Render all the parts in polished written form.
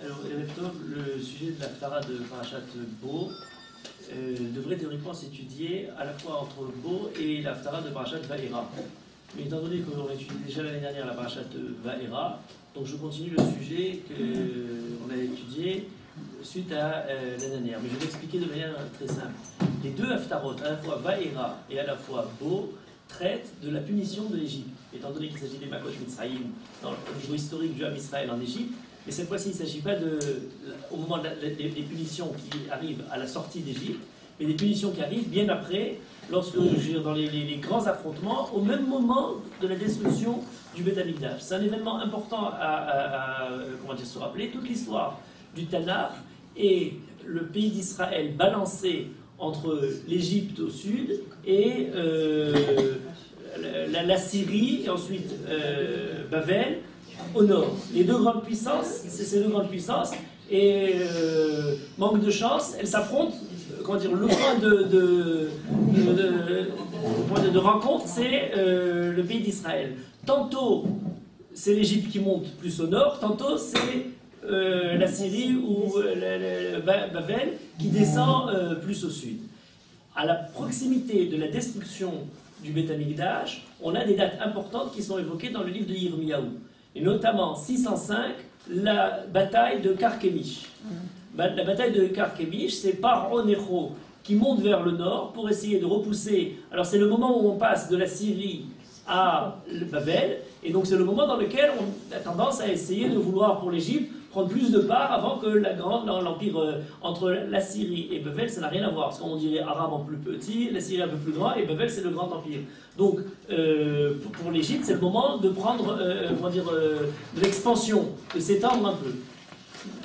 Alors, Erev Tov, le sujet de l'Haftara de Parashat Bo devrait théoriquement s'étudier à la fois entre Bo et l'Haftara de Parashat Va'era. Mais étant donné qu'on a étudié déjà l'année dernière la Parashat Va'era, donc je continue le sujet qu'on a étudié suite à l'année dernière. Mais je vais l'expliquer de manière très simple. Les deux Haftarot, à la fois Va'era et à la fois Bo, traitent de la punition de l'Égypte. Étant donné qu'il s'agit des Makot Mitzrayim, dans le niveau historique du Ham Israël en Égypte, mais cette fois-ci, il ne s'agit pas au moment des punitions qui arrivent à la sortie d'Égypte, mais des punitions qui arrivent bien après, lorsque, dans les grands affrontements, au même moment de la destruction du Beth Amikdash. C'est un événement important à se rappeler. Toute l'histoire du Tanakh et le pays d'Israël balancé entre l'Égypte au sud et la Syrie, et ensuite Babel au nord. Les deux grandes puissances, c'est ces deux grandes puissances, et manque de chance, elles s'affrontent. Comment dire, le point de rencontre, c'est le pays d'Israël. Tantôt, c'est l'Égypte qui monte plus au nord, tantôt, c'est la Syrie ou Babel qui descend plus au sud. À la proximité de la destruction du Beth Amikdash, on a des dates importantes qui sont évoquées dans le livre de Yirmiyahu. Et notamment 605, la bataille de Carchemish. La bataille de Carchemish, c'est Paro Necho qui monte vers le nord pour essayer de repousser. Alors c'est le moment où on passe de la Syrie à Babel, et donc c'est le moment dans lequel on a tendance à essayer de vouloir pour l'Égypte prendre plus de part avant que l'empire entre la Syrie et Babel, ça n'a rien à voir. Parce qu'on dirait Aram en plus petit, la Syrie un peu plus grand, et Babel c'est le grand empire. Donc pour l'Égypte, c'est le moment de prendre de l'expansion, de s'étendre un peu.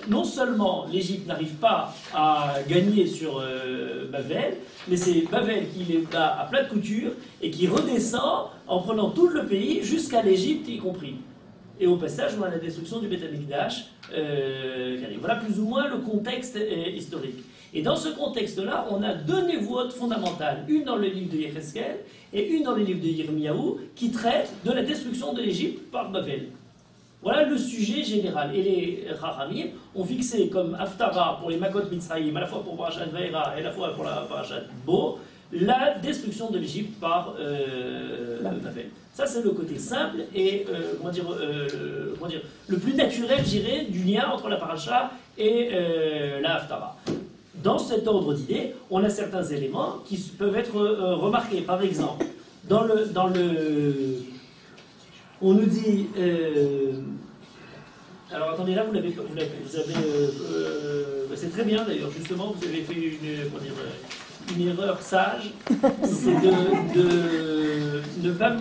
Non seulement l'Égypte n'arrive pas à gagner sur Babel, mais c'est Babel qui les bat à plat de couture et qui redescend en prenant tout le pays jusqu'à l'Égypte y compris. Et au passage, on a la destruction du Beth Amikdash. Voilà plus ou moins le contexte historique. Et dans ce contexte-là, on a deux névotes fondamentales, une dans le livre de Yecheskel et une dans le livre de Yirmiyahu, qui traitent de la destruction de l'Égypte par Babel. Voilà le sujet général. Et les Chachamim ont fixé comme Haftara pour les Makot Mitzrayim, à la fois pour Parashat Va'era et à la fois pour la Parashat Bo, la destruction de l'Égypte par Babel. Ça, c'est le côté simple et le plus naturel, je dirais, du lien entre la Parasha et la Haftara. Dans cet ordre d'idées, on a certains éléments qui peuvent être remarqués. Par exemple, on nous dit... alors attendez, là vous avez c'est très bien d'ailleurs, justement, vous avez fait une erreur sage, c'est de ne pas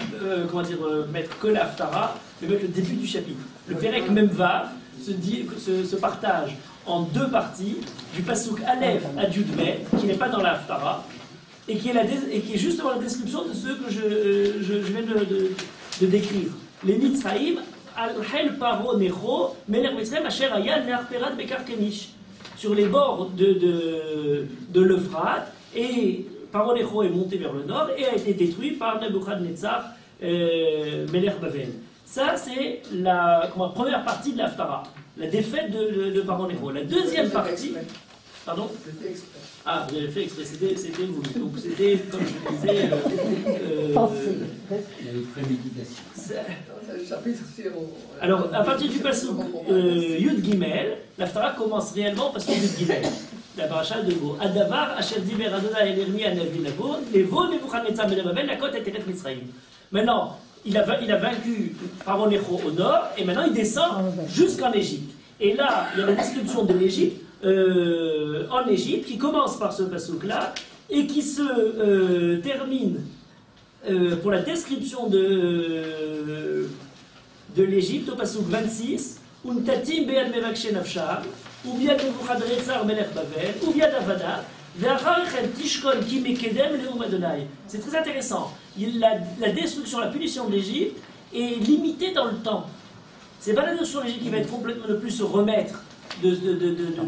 mettre que la Haftara, mais mettre le début du chapitre. Le Perek Memvav se partage en deux parties, du Pasuk Aleph à Yud Bet, qui n'est pas dans la Haftara, et qui est justement la description de ce que je viens de décrire. Les Mitzrayim, Al-Hel Paro Necho, Melech Mitzrayim, Asher Aya Ne'arperat Bekar Kemish. Sur les bords de l'Euphrate, et Paro Necho est monté vers le nord et a été détruit par Nebuchadnezzar, Melech Bavel. Ça, c'est la première partie de l'Haftara, la défaite de Paro Necho. La deuxième partie. Pardon ? Ah, vous avez fait exprès, c'était vous. Donc c'était, comme je disais... Pensée. Il y avait préméditation. Alors, à partir du pasuk Yud Gimel, l'Haftara commence réellement parce que Yud Gimel, la paracha de Bo. Adavar, Asher Diber Adonai El Irmi Anavi Lavo, Levo Nebuchadnezzar Ben Babel, Lakot Eteret Mitzrayim. Maintenant, il a vaincu Paro Necho au nord, et maintenant il descend jusqu'en Égypte. Et là, il y a la description de l'Égypte, en Égypte, qui commence par ce pasuk-là, et qui se termine pour la description de l'Égypte au pasuk 26, Untatim be'ad mevakshe nafsham, ou biad Nebuchadnezzar melech Bavel, ou biad Avada, ve'acharichem tishkon ki mekedem leum Adonai. C'est très intéressant. La destruction, la punition de l'Égypte est limitée dans le temps. C'est pas la destruction de l'Égypte qui va être complètement ne plus se remettre de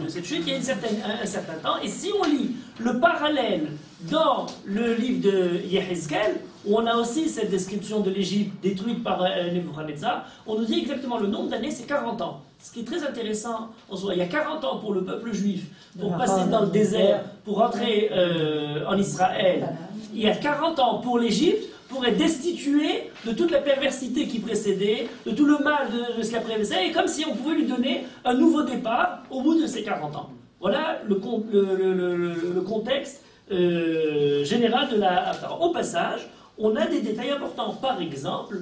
cette chute, il y a un certain temps. Et si on lit le parallèle dans le livre de Yecheskel, où on a aussi cette description de l'Égypte détruite par Nebuchadnezzar, on nous dit exactement le nombre d'années, c'est 40 ans. ce qui est très intéressant en soi, il y a 40 ans pour le peuple juif, pour passer dans le désert, pour rentrer en Israël, il y a 40 ans pour l'Égypte, pour être destitué de toute la perversité qui précédait, de tout le mal de ce qui a précédé, et comme si on pouvait lui donner un nouveau départ au bout de ces 40 ans. Voilà le contexte général de la Haftara. Au passage, on a des détails importants. Par exemple,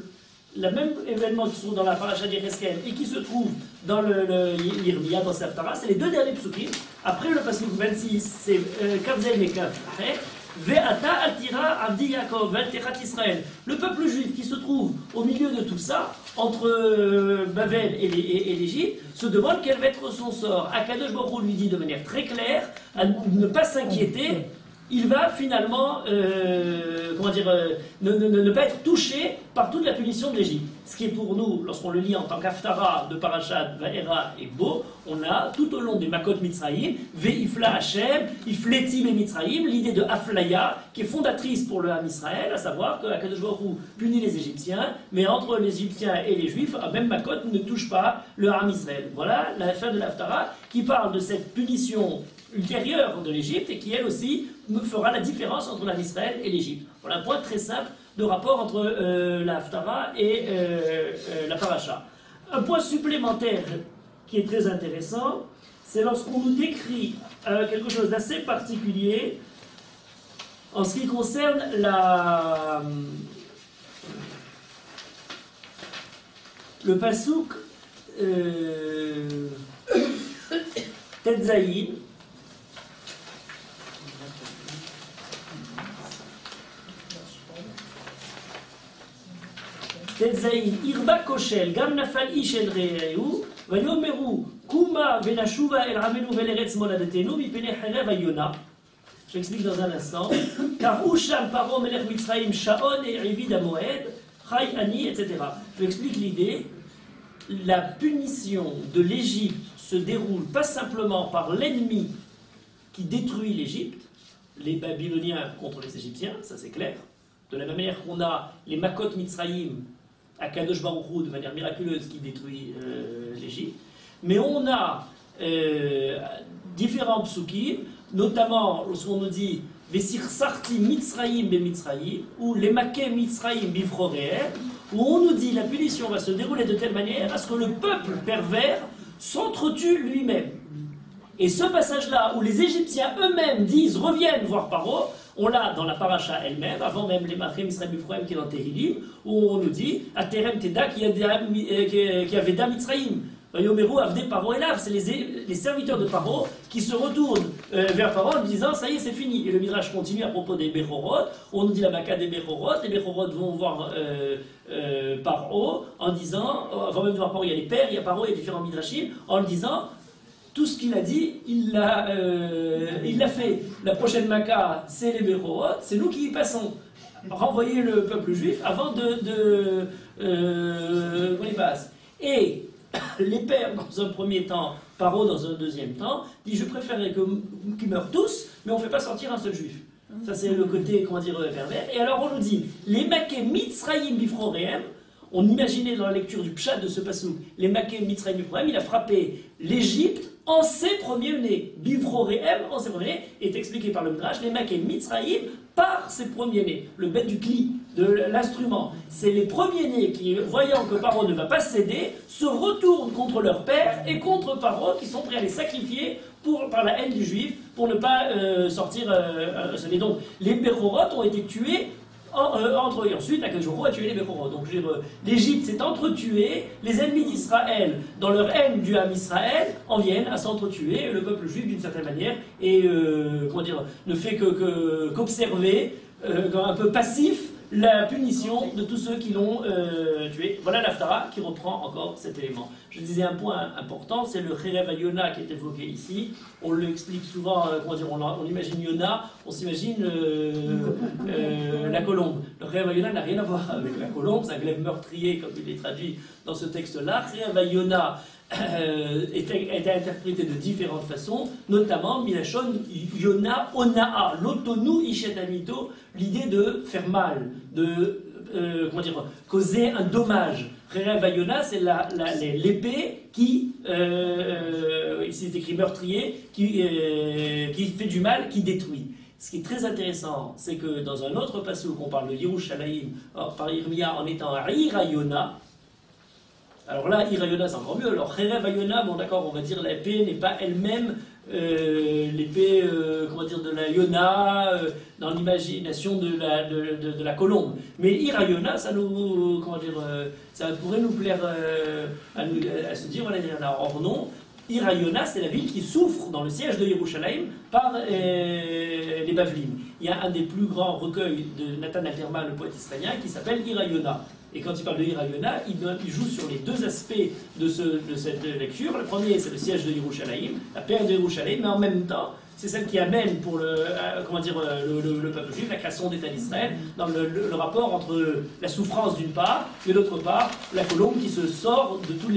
le même événement qui se trouve dans la paracha d'Yecheskel et qui se trouve dans le Yirmiyah, dans cette Haftara, c'est les deux derniers psukim. Après le pasuk 26, c'est Kavzel et Kavzel. Ve'ata altira avdi Yaakov ve'altechat Israël. Le peuple juif qui se trouve au milieu de tout ça, entre Bavel et l'Égypte, se demande quel va être son sort. Akadosh Baruch Hu lui dit de manière très claire à ne pas s'inquiéter. Il va finalement ne pas être touché par toute la punition de l'Égypte. Ce qui est pour nous, lorsqu'on le lit en tant qu'Haftara de Parashat Va'era et beau, on a tout au long des Makot Mitzraïm, Ve'ifla Hashem, Ifletim et Mitzraïm, l'idée de Aflaya, qui est fondatrice pour le Ham Israël, à savoir que Akadosh Baruch Hu punit les Égyptiens, mais entre les Égyptiens et les Juifs, même Makot ne touche pas le Ham Israël. Voilà la fin de l'Haftara qui parle de cette punition ultérieure de l'Égypte et qui elle aussi fera la différence entre l'Israël et l'Égypte. Voilà un point très simple de rapport entre la Haftara et la Paracha. Un point supplémentaire qui est très intéressant, c'est lorsqu'on nous décrit quelque chose d'assez particulier en ce qui concerne le pasouk Tetzaïn. Tetzaïn, Irba Koshel, Gam Nafal Ishel Re'eu, Vayomeru, Kuma Venashuva El Ramenu Veleretz Moladatenu, Mipene Herev Ayona. J'explique dans un instant. Car Usham Paro Melech Mitzraïm Shaon et Rivid Amoed, Chai Ani, etc. Je explique l'idée. La punition de l'Égypte se déroule pas simplement par l'ennemi qui détruit l'Égypte, les Babyloniens contre les Égyptiens, ça c'est clair. De la même manière qu'on a les Makot Mitzraïm à Kadosh Baruch Hu de manière miraculeuse qui détruit l'Égypte, mais on a différents psukim, notamment lorsqu'on nous dit Vesir Sarti Mitzraïm be Mitzraïm ou les Maké Mitzraïm bifroreem, où on nous dit la punition va se dérouler de telle manière à ce que le peuple pervers s'entretue lui-même. Et ce passage-là, où les Égyptiens eux-mêmes disent reviennent voir Paro, on l'a dans la paracha elle-même, avant même les Maché Mitzraïm bifroreem qui est dans Tehillim, où on nous dit Aterem Teda qui avait da Mitzraïm. Vayomeru Avde Paro Elav, c'est les serviteurs de Paro qui se retournent vers Paro en disant ça y est, c'est fini. Et le Midrash continue à propos des Bechorot. On nous dit la Maka des Bechorot. Les Bechorot vont voir Paro en disant, avant même de voir Paro, il y a les pères, il y a Paro, il y a différents Midrashim, en disant tout ce qu'il a dit, il l'a fait. La prochaine Maka, c'est les Bechorot, c'est nous qui y passons. Renvoyer le peuple juif avant qu'on y passe. Et les pères dans un premier temps, Paro dans un deuxième temps, dit je préférerais qu'ils meurent tous, mais on ne fait pas sortir un seul juif. Ça c'est le côté, comment dire, pervers. Et alors on nous dit, les Maké Mitzraïm bifroreem, on imaginait dans la lecture du Pshat de ce passage, les Maké Mitzraïm bifroreem, il a frappé l'Égypte en ses premiers-nés. Bifroreem, en ses premiers-nés, est expliqué par le Midrash, les Maké Mitzraïm par ses premiers-nés. Le bête du cli, de l'instrument. C'est les premiers-nés qui, voyant que Paro ne va pas céder, se retournent contre leur père et contre Paro, qui sont prêts à les sacrifier par la haine du juif, pour ne pas sortir. Et donc, les Bechorot ont été tués entre eux. Et ensuite, Akadosh Baruch Hu a tué les Bechorot. Donc, l'Égypte s'est entretuée, les ennemis d'Israël, dans leur haine du Ham Israël, en viennent à s'entretuer. Le peuple juif, d'une certaine manière, et ne fait qu'observer, un peu passif, la punition de tous ceux qui l'ont tué. Voilà l'Haftara qui reprend encore cet élément. Je disais un point important, c'est le Cherev Yona qui est évoqué ici. On l'explique souvent, on imagine Yona, on s'imagine la colombe. Le Cherev Yona n'a rien à voir avec la colombe, c'est un glaive meurtrier comme il est traduit dans ce texte-là. Cherev Yona a été interprété de différentes façons, notamment Milachon Yona Onaa, l'otonu ishetamito, l'idée de faire mal, de causer un dommage. Kherev Ayona, c'est l'épée qui, ici c'est écrit meurtrier, qui fait du mal, qui détruit. Ce qui est très intéressant, c'est que dans un autre passage où on parle de Yerushalayim par Irmia en étant à Irayona, alors là, Irayona c'est encore mieux. Alors Kherev Ayona, bon d'accord, on va dire l'épée n'est pas elle-même l'épée, comment dire, de la Yona, dans l'imagination de la colombe. Mais Irayona, ça nous, comment dire, ça pourrait nous plaire à se dire, voilà, or non. Irayona, c'est la ville qui souffre dans le siège de Yerushalayim par les Bavlim. Il y a un des plus grands recueils de Nathan Alterman, le poète israélien, qui s'appelle Irayona. Et quand il parle de Irayona, il joue sur les deux aspects de cette lecture. Le premier, c'est le siège de Yerushalayim, la perte de Yerushalayim, mais en même temps, c'est celle qui amène pour le peuple juif, la création d'État d'Israël, dans le rapport entre la souffrance d'une part, et d'autre part, la colombe qui se sort de tous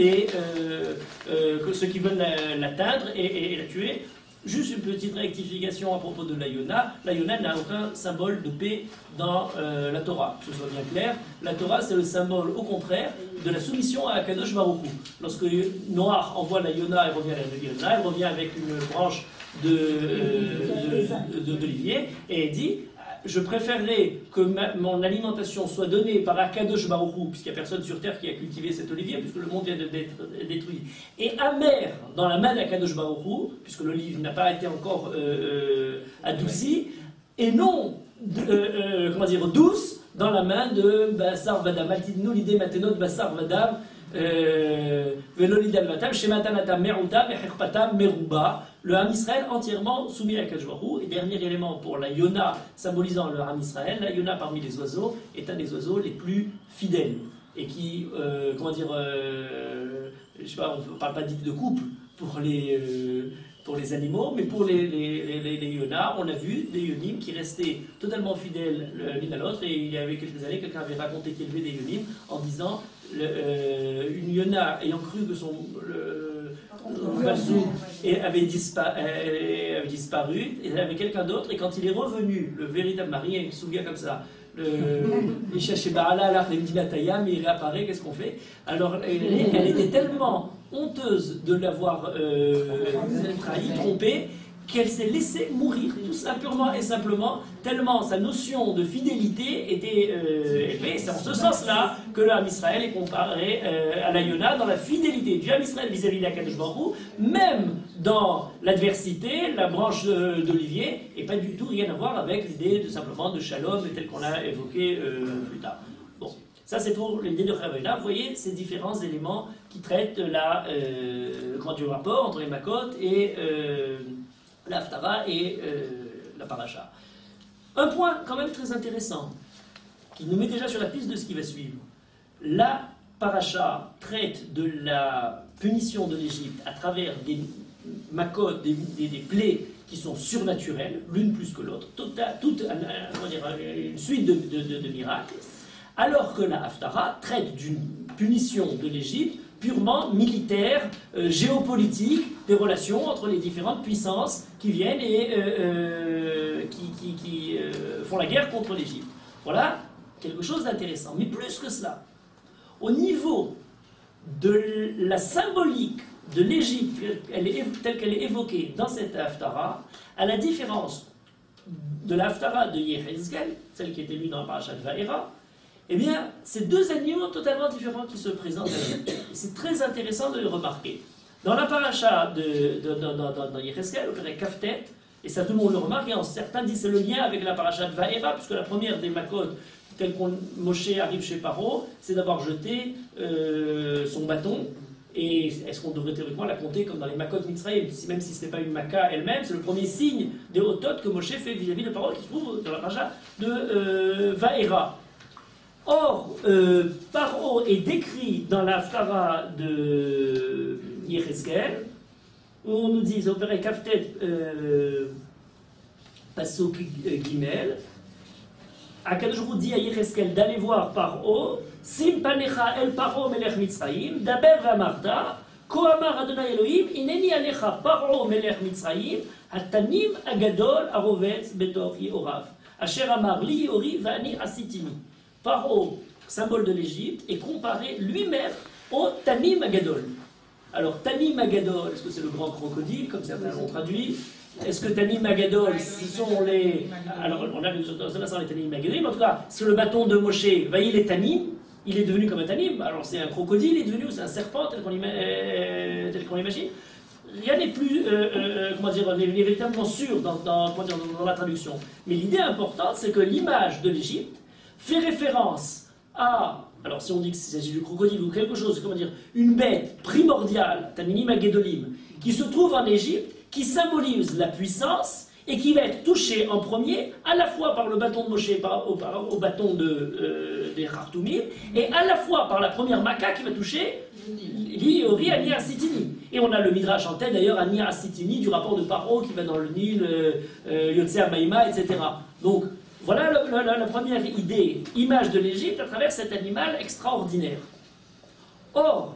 ceux qui veulent l'atteindre et la tuer. Juste une petite rectification à propos de l'Ayona. L'Ayona n'a aucun symbole de paix dans la Torah, que ce soit bien clair. La Torah, c'est le symbole, au contraire, de la soumission à Akadosh Baruch Hu. Lorsque Noach envoie l'Ayona, elle revient à l'Ayona, elle revient avec une branche d'olivier, et elle dit: je préférerais que mon alimentation soit donnée par Akadosh Baruch Hu, puisqu'il n'y a personne sur terre qui a cultivé cet olivier, puisque le monde vient d'être détruit, et amère dans la main d'Akadosh Baruch Hu, puisque l'olive n'a pas été encore adoucie, et non, comment dire, douce dans la main de Bassar Vadam. Altidnu l'idée matenot Bassar Vadam, Velolidal Vatam, Shematanatam Meruta, Meherpatam Meruba. Le Ham Israël entièrement soumis à Akadosh Baruch Hu. Et dernier élément pour la Yona, symbolisant le Ham Israël, la Yona parmi les oiseaux est un des oiseaux les plus fidèles. Et qui, comment dire, je sais pas, on ne parle pas de couple pour les animaux, mais pour les Yonas, on a vu des Yonim qui restaient totalement fidèles l'une à l'autre. Et il y avait quelques années, quelqu'un avait raconté qu'il élevait des Yonim en disant une Yona ayant cru que son Basou avait disparu, et il y avait quelqu'un d'autre, et quand il est revenu, le véritable mari, il se souvient comme ça, il cherchait Baala, alors il me dit Nataya, mais il réapparaît, qu'est-ce qu'on fait? Alors elle était tellement honteuse de l'avoir trahi, trompé, qu'elle s'est laissée mourir, tout simplement et simplement, tellement sa notion de fidélité était élevée. C'est en ce sens-là que le Ham Israël est comparé à la Yona dans la fidélité du Ham Israël vis-à-vis de Akadosh Baruch Hu, même dans l'adversité, la branche d'olivier, et pas du tout rien à voir avec l'idée de simplement de shalom, tel qu'on l'a évoqué plus tard. Bon, ça c'est pour l'idée de Kherev. Vous voyez ces différents éléments qui traitent du rapport entre les Makot et la Haftara et la Paracha. Un point quand même très intéressant, qui nous met déjà sur la piste de ce qui va suivre. La Paracha traite de la punition de l'Égypte à travers des makot, des plaies qui sont surnaturelles, l'une plus que l'autre, une suite de miracles, alors que la Haftara traite d'une punition de l'Égypte purement militaire, géopolitique, des relations entre les différentes puissances qui viennent et qui font la guerre contre l'Égypte. Voilà quelque chose d'intéressant. Mais plus que cela, au niveau de la symbolique de l'Égypte telle qu'elle est évoquée dans cette Haftara, à la différence de la Haftara de Yehezkel, celle qui était lue dans la Parashat Va'era, eh bien, c'est deux animaux totalement différents qui se présentent à nous. C'est très intéressant de le remarquer. Dans la paracha dans Yehezkel, au Pérek Kaftet, et ça tout le monde le remarque, et certains disent que c'est le lien avec la paracha de Va'era, puisque la première des Makot, telle qu'on Moshe arrive chez Paro, c'est d'avoir jeté son bâton. Et est-ce qu'on devrait théoriquement la compter comme dans les Makot Mitzrayim, même si ce n'est pas une Maka elle-même, c'est le premier signe des Hotot que Moshe fait vis-à-vis de Paro qui se trouve dans la paracha de Va'era. Or, Paro est décrit dans la Haftara de Yehezkel, où on nous dit, au Pérek Kaftet, Pasuk Gimel, Akadosh Baruch Hu dit à Yehezkel d'aller voir Paro, Sim panecha el Paro melech Mitzrayim, daber v'amarta, ko amar Adonai Elohim, ineni alecha Paro melech Mitzrayim, hatanim agadol arovetz betor Yehorav, asher amar li Yehori v'ani asitimi. Paro symbole de l'Égypte, est comparé lui-même au Tanim Agadol. Alors, Tanim Agadol, est-ce que c'est le grand crocodile, comme certains l'ont traduit? Est-ce que Tanim Agadol, ce sont les... Alors, on a dans un instant les Tanim Agadolim, en tout cas, sur le bâton de Moshe, voyez les Tanim, il est devenu comme un Tanim. Alors, c'est un crocodile, il est devenu, c'est un serpent, tel qu'on l'imagine. Rien n'est plus, comment dire, n'est véritablement sûr dans la traduction. Mais l'idée importante, c'est que l'image de l'Égypte fait référence à... Alors, si on dit qu'il s'agit du crocodile ou quelque chose, comment dire, une bête primordiale, Taminim Agedolim, qui se trouve en Égypte, qui symbolise la puissance et qui va être touchée en premier, à la fois par le bâton de Moshe, au bâton des Khartoumim, et à la fois par la première Maca qui va toucher l'Iori Ani Asitini. Et on a le Midrash en tête d'ailleurs, Ani Asitini, du rapport de Paro qui va dans le Nil, Yotzer Maïma, etc. Donc, voilà la première idée, image de l'Égypte à travers cet animal extraordinaire. Or,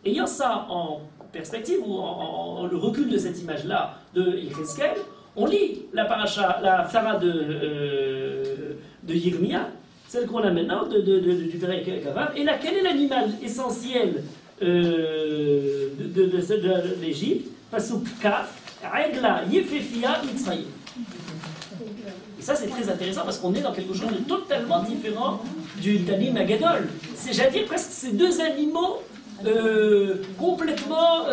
ayant ça en perspective, ou en le recul de cette image-là de Yecheskel, on lit la paracha, la Phara de Yirmia, celle qu'on a maintenant, du Pérec Kavav, et là, quel est l'animal essentiel de l'Égypte? Pasuk Kaf, Regla Yefefia Mitzrayim. Et ça, c'est très intéressant parce qu'on est dans quelque chose de totalement différent du Tanim Agadol. J'allais dire presque ces deux animaux complètement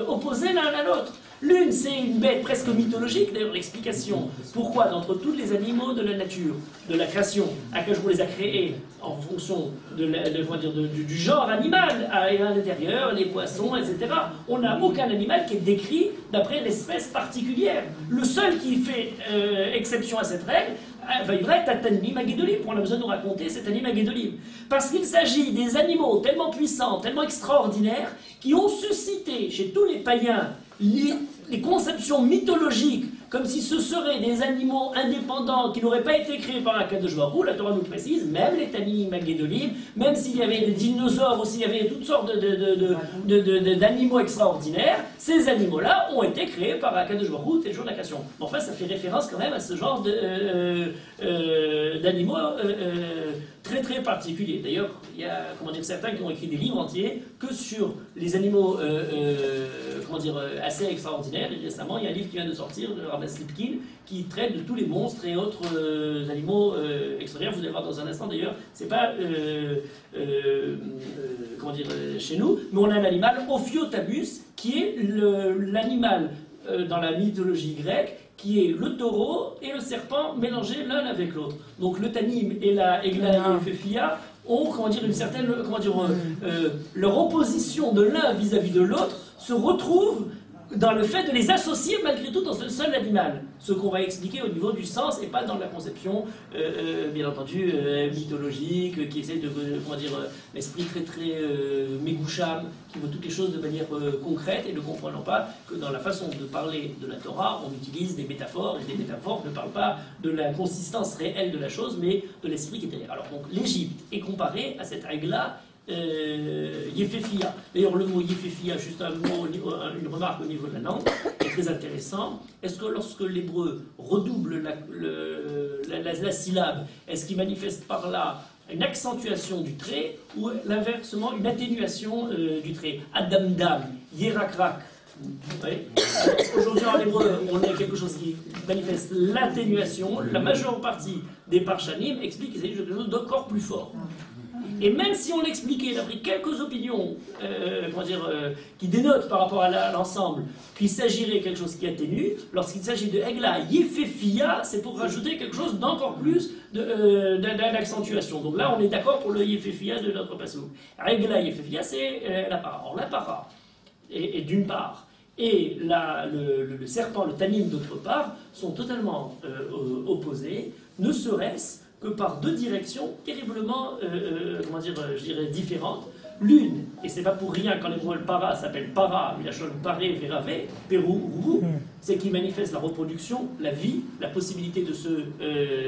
opposés l'un à l'autre. L'une, c'est une bête presque mythologique, d'ailleurs l'explication pourquoi d'entre tous les animaux de la nature, de la création, Akadosh les a créés en fonction du genre animal à l'intérieur, les poissons, etc. On n'a aucun animal qui est décrit d'après l'espèce particulière. Le seul qui fait exception à cette règle, va être Tanim Agedolim. On a besoin de nous raconter cet Tanim Agedolim. Parce qu'il s'agit des animaux tellement puissants, tellement extraordinaires, qui ont suscité chez tous les païens les conceptions mythologiques, comme si ce seraient des animaux indépendants qui n'auraient pas été créés par Akadosh Baruch Hu. La Torah nous précise, même les Tanim Agedolim, même s'il y avait des dinosaures ou s'il y avait toutes sortes d'animaux extraordinaires, ces animaux-là ont été créés par Akadosh Baruch Hu, tel jour de la création. Enfin, ça fait référence quand même à ce genre d'animaux très très particuliers. D'ailleurs, il y a certains qui ont écrit des livres entiers que sur les animaux assez extraordinaires. Et récemment, il y a un livre qui vient de sortir de Rabbi Slipkin qui traite de tous les monstres et autres animaux extraordinaires. Vous allez voir dans un instant d'ailleurs, c'est pas chez nous, mais on a un animal, Ophiotabus, qui est l'animal dans la mythologie grecque, qui est le taureau et le serpent mélangés l'un avec l'autre. Donc le Tanim et la Egla Yefefia ont une certaine leur opposition de l'un vis-à-vis de l'autre se retrouve dans le fait de les associer malgré tout dans un seul animal. Ce qu'on va expliquer au niveau du sens et pas dans la conception, bien entendu, mythologique, qui essaie de, l'esprit très très mégoucham, qui veut toutes les choses de manière concrète et ne comprenant pas que dans la façon de parler de la Torah, on utilise des métaphores, et des métaphores ne parlent pas de la consistance réelle de la chose, mais de l'esprit qui est derrière. Alors donc l'Égypte est comparée à cette règle-là, Yefefia. D'ailleurs, le mot Yefefia, juste une remarque au niveau de la langue, est très intéressant. Est-ce que lorsque l'hébreu redouble la syllabe, est-ce qu'il manifeste par là une accentuation du trait ou l'inversement, une atténuation du trait? Adamdam, Yerakrak. Aujourd'hui en hébreu, on a quelque chose qui manifeste l'atténuation. La majeure partie des Parshanim explique qu'il s'agit de quelque chose d'encore plus fort. Et même si on l'expliquait, d'après quelques opinions qui dénotent par rapport à l'ensemble, qu'il s'agirait de quelque chose qui atténue, lorsqu'il s'agit de Egla Yefefia, c'est pour rajouter quelque chose d'encore plus d'accentuation. Donc là, on est d'accord pour le Yefefia de notre passage. Egla Yefefia, c'est la para. Or, la para, et d'une part, et le serpent, le tanim d'autre part, sont totalement opposés, ne serait-ce que par deux directions terriblement, différentes. L'une, et c'est pas pour rien quand l'hébreu le para s'appelle para, milachon paré, verave, pérou, roubou, c'est qu'il manifeste la reproduction, la vie, la possibilité de se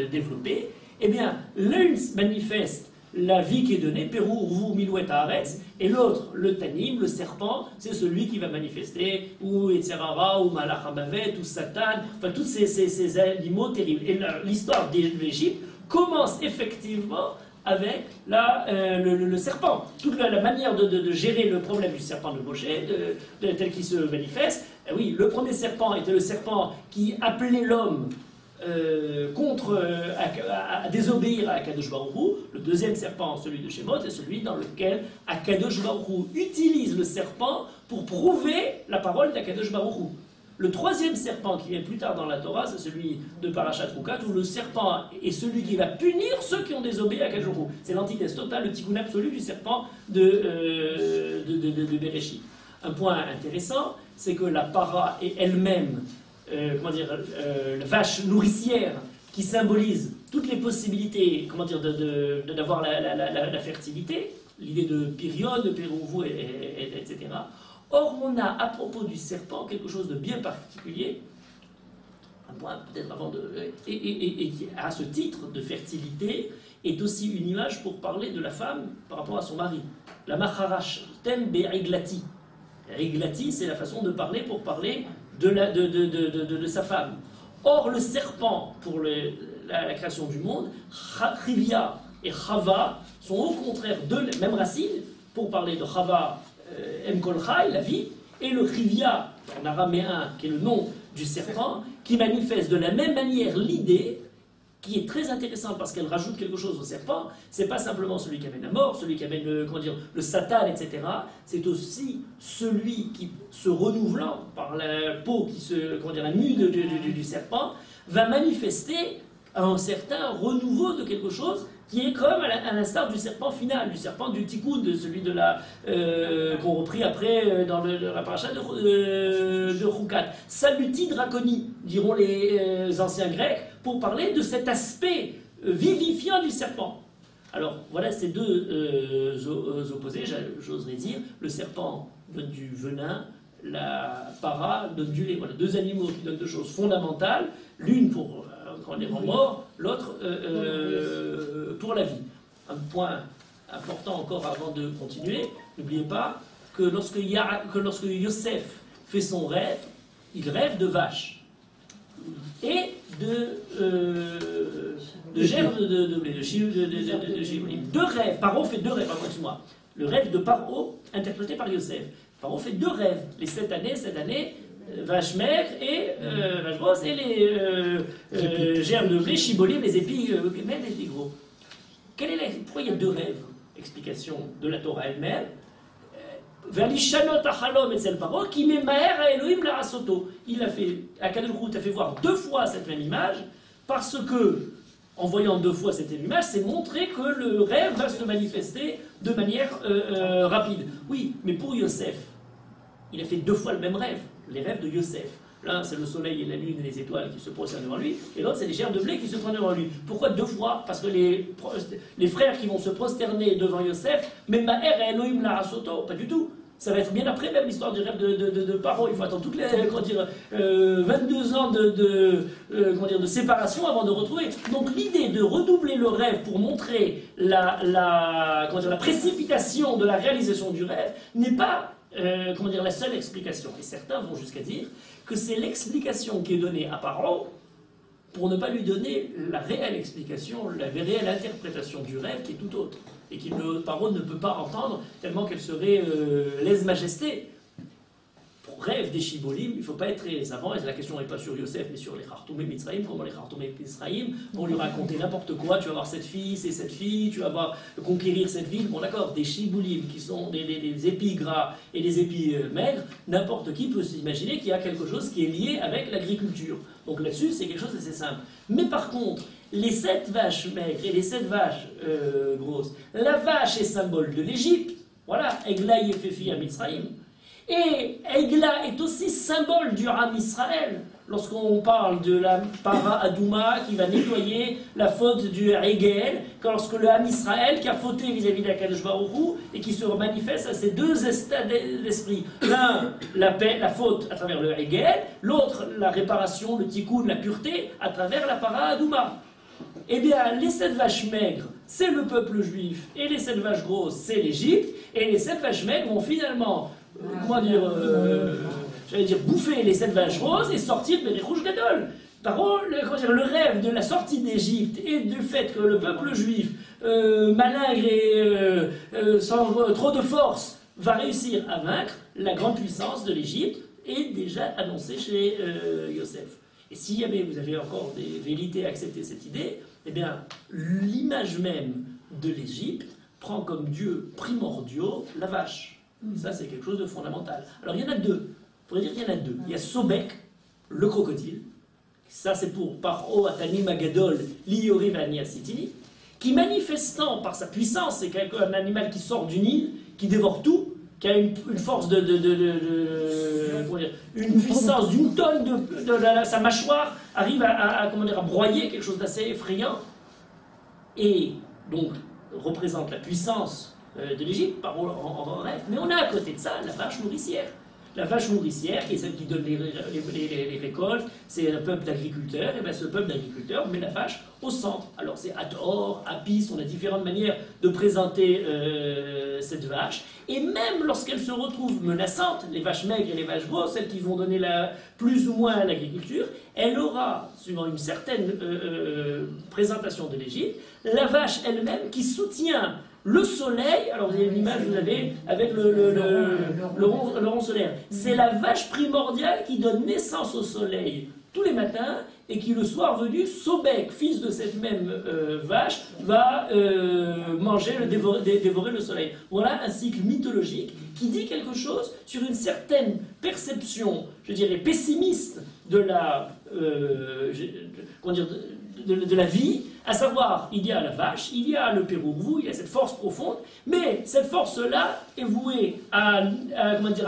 développer. Eh bien, l'une manifeste la vie qui est donnée, pérou, roubou, milouet, haaretz, et l'autre, le tanim, le serpent, c'est celui qui va manifester, ou Etzerara, ou Malach Habavet, ou Satan, enfin tous ces animaux terribles. Et l'histoire de l'Égypte commence effectivement avec le serpent. Toute la manière de gérer le problème du serpent de Moshe, tel qu'il se manifeste. Oui, le premier serpent était le serpent qui appelait l'homme à désobéir à Akadosh Baruch Hu. Le deuxième serpent, celui de Shemot, est celui dans lequel Akadosh Baruch Hu utilise le serpent pour prouver la parole d'Akadosh Baruch Hu. Le troisième serpent qui vient plus tard dans la Torah, c'est celui de Parashat Rukat, où le serpent est celui qui va punir ceux qui ont désobéi à Akadosh Baruch Hu. C'est l'antithèse totale, le tikkun absolu du serpent de Bereshit. Un point intéressant, c'est que la para est elle-même la vache nourricière qui symbolise toutes les possibilités d'avoir la fertilité, l'idée de période, de pérouveau, etc. Or, on a à propos du serpent quelque chose de bien particulier, un point peut-être avant et qui, à ce titre de fertilité, est aussi une image pour parler de la femme par rapport à son mari. La macharash tem be'iglati. Iglati, c'est la façon de parler pour parler de sa femme. Or, le serpent, pour la création du monde, Chivia et Chava sont au contraire de la même racine, pour parler de Chava, Kol Chai, la vie, et le Chivia, en araméen, qui est le nom du serpent, qui manifeste de la même manière l'idée, qui est très intéressante parce qu'elle rajoute quelque chose au serpent. C'est pas simplement celui qui amène la mort, celui qui amène le Satan, etc. C'est aussi celui qui, se renouvelant par la peau, la mue du serpent, va manifester un certain renouveau de quelque chose qui est comme à l'instar du serpent final, du serpent du tikkun, de celui qu'on reprit après dans la paracha de Rukat. Saluti draconi, diront les anciens Grecs, pour parler de cet aspect vivifiant du serpent. Alors voilà ces deux opposés, j'oserais dire. Le serpent donne du venin, la para donne du lait. Voilà, deux animaux qui donnent deux choses fondamentales, l'une pour quand on les rend morts, l'autre pour la vie. Un point important encore avant de continuer, n'oubliez pas que lorsque Yosef fait son rêve, il rêve de vaches et de gerbes de blé, de gibolim. Deux rêves, Paro fait deux rêves, moi. Le rêve de Paro, interprété par Yosef. Paro fait deux rêves, les 7 années, vache maigre et vache grosse, et les gerbes de blé, chibolim, les épis, même les épis gros. Pourquoi il y a deux rêves? Explication de la Torah elle-même. Il a fait, Akadosh Baruch Hu a fait voir deux fois cette même image, parce que, en voyant deux fois cette même image, c'est montrer que le rêve va se manifester de manière rapide. Oui, mais pour Yosef, il a fait deux fois le même rêve, les rêves de Yosef. L'un, c'est le soleil et la lune et les étoiles qui se prosternent devant lui, et l'autre, c'est les gerbes de blé qui se prennent devant lui. Pourquoi deux fois? Parce que les frères qui vont se prosterner devant Yosef, mais Maher et Elohim la Rasoto, pas du tout. Ça va être bien après même l'histoire du rêve de Paro. Il faut attendre toutes les 22 ans de séparation avant de retrouver. Donc l'idée de redoubler le rêve pour montrer la précipitation de la réalisation du rêve n'est pas la seule explication. Et certains vont jusqu'à dire que c'est l'explication qui est donnée à Paro pour ne pas lui donner la réelle explication, la réelle interprétation du rêve qui est tout autre. Et que Paro ne peut pas entendre tellement qu'elle serait lèse-majesté. Pour rêve des Shibolim, il ne faut pas être très savant, et la question n'est pas sur Yosef, mais sur les Khartoumé Mitzraïm, comment les Khartoumé Mitzraïm vont lui raconter n'importe quoi, tu vas voir cette fille, c'est cette fille, tu vas voir conquérir cette ville, bon d'accord, des Shibolim qui sont des épis gras et des épis maigres, n'importe qui peut s'imaginer qu'il y a quelque chose qui est lié avec l'agriculture. Donc là-dessus, c'est quelque chose d'assez simple. Mais par contre, les 7 vaches maigres et les 7 vaches grosses, la vache est symbole de l'Égypte, voilà, Egla Yefefi à Mitzraïm. Et Egla est aussi symbole du Ham Israël. Lorsqu'on parle de la para Adouma qui va nettoyer la faute du Hegel, lorsque le Ham Israël qui a fauté vis-à-vis d'Akadosh Baruch Hu et qui se manifeste à ces deux états d'esprit. L'un, la faute à travers le Hegel, l'autre, la réparation, le tikkun, la pureté à travers la para Adouma. Eh bien, les 7 vaches maigres, c'est le peuple juif, et les 7 vaches grosses, c'est l'Égypte, et les 7 vaches maigres vont finalement, bouffer les 7 vaches roses et sortir de Rouge Gadol. Le rêve de la sortie d'Égypte et du fait que le peuple juif malingre et sans trop de force va réussir à vaincre, la grande puissance de l'Égypte est déjà annoncée chez Yosef. Et si jamais vous avez encore des velléités à accepter cette idée, eh bien, l'image même de l'Égypte prend comme dieu primordiaux la vache. Et ça, c'est quelque chose de fondamental. Alors, il y en a deux. On pourrait dire qu'il y en a deux. Il y a Sobek, le crocodile. Ça, c'est pour Paro Atani Magadol Liori Vania Sitini, qui, manifestant par sa puissance, c'est un animal qui sort du Nil, qui dévore tout, qui a une force une puissance d'une tonne sa mâchoire arrive à broyer quelque chose d'assez effrayant, et donc représente la puissance de l'Égypte en rêve. Mais on a à côté de ça la vache nourricière. La vache nourricière, qui est celle qui donne les récoltes, c'est un peuple d'agriculteurs, et bien ce peuple d'agriculteurs met la vache au centre. Alors c'est Hathor, Apis, on a différentes manières de présenter cette vache, et même lorsqu'elle se retrouve menaçante, les vaches maigres et les vaches grosses, celles qui vont donner plus ou moins à l'agriculture, elle aura, suivant une certaine présentation de l'Égypte, la vache elle-même qui soutient le soleil. Alors vous avez l'image, vous avez avec le rond solaire. C'est la vache primordiale qui donne naissance au soleil tous les matins et qui, le soir venu, Sobek, fils de cette même vache, va dévorer le soleil. Voilà un cycle mythologique qui dit quelque chose sur une certaine perception, je dirais, pessimiste de la, de la vie, à savoir, il y a la vache, il y a le Pérourvou, il y a cette force profonde, mais cette force-là est vouée à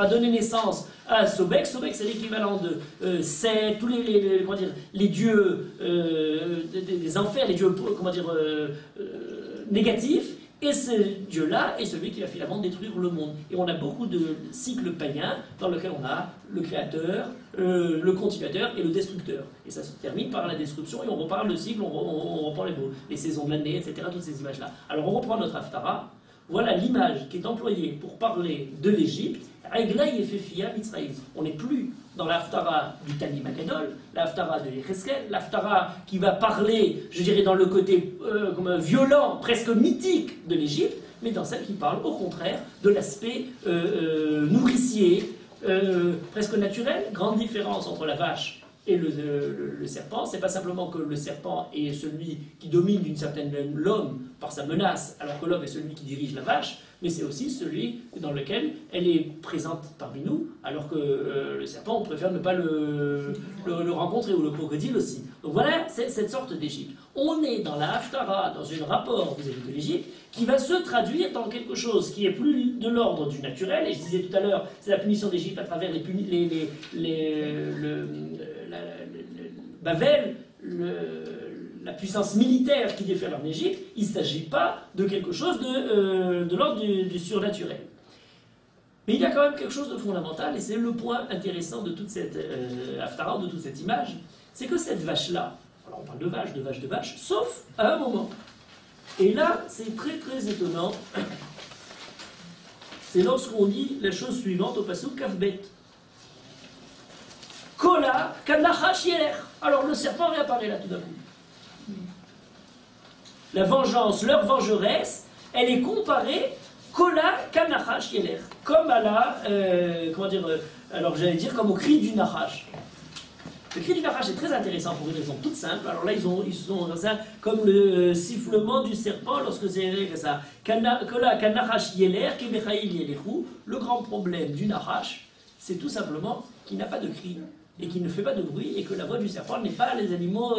donner naissance à Sobek. Sobek, c'est l'équivalent de Seth, tous les dieux des enfers, les dieux, négatifs. Et ce Dieu-là est celui qui va finalement détruire le monde. Et on a beaucoup de cycles païens dans lesquels on a le créateur, le continuateur et le destructeur. Et ça se termine par la destruction et on reparle le cycle, on reprend les saisons de l'année, etc. Toutes ces images-là. Alors on reprend notre Haftara. Voilà l'image qui est employée pour parler de l'Égypte. Aiglaï et Fefia Mitzraïm. On n'est plus dans l'Haftara du Tani Magadol, l'Haftara de l'Echeskel, l'Haftara qui va parler, je dirais, dans le côté violent, presque mythique de l'Égypte, mais dans celle qui parle au contraire de l'aspect nourricier, presque naturel. Grande différence entre la vache et le serpent, c'est pas simplement que le serpent est celui qui domine d'une certaine manière l'homme par sa menace, alors que l'homme est celui qui dirige la vache, mais c'est aussi celui dans lequel elle est présente parmi nous, alors que le serpent, on préfère ne pas le rencontrer, ou le crocodile aussi. Donc voilà cette sorte d'Égypte. On est dans la Haftara, dans un rapport vis-à-vis de l'Égypte, qui va se traduire dans quelque chose qui est plus de l'ordre du naturel, et je disais tout à l'heure, c'est la punition d'Égypte à travers Babel, la puissance militaire qui déferle en Égypte. Il ne s'agit pas de quelque chose de l'ordre du surnaturel. Mais il y a quand même quelque chose de fondamental, et c'est le point intéressant de toute cette Haftara, de toute cette image, c'est que cette vache-là, alors on parle de vache, sauf à un moment. Et là, c'est très très étonnant, c'est lorsqu'on dit la chose suivante au passage Kafbet. Kola, Kanachash Yeler. Alors le serpent réapparaît là tout d'un coup. La vengeance, leur vengeresse, elle est comparée Kola, Kanachash Yeler. Comme à la. Alors j'allais dire comme au cri du Nachash. Le cri du Nachash est très intéressant pour une raison toute simple. Alors là, ils sont ça comme le sifflement du serpent lorsque c'est ça. Kola, Kanachash Yeler, Kebechaïl Yelechu. Le grand problème du Nachash, c'est tout simplement qu'il n'a pas de cri et qui ne fait pas de bruit, et que la voix du serpent n'est pas les animaux.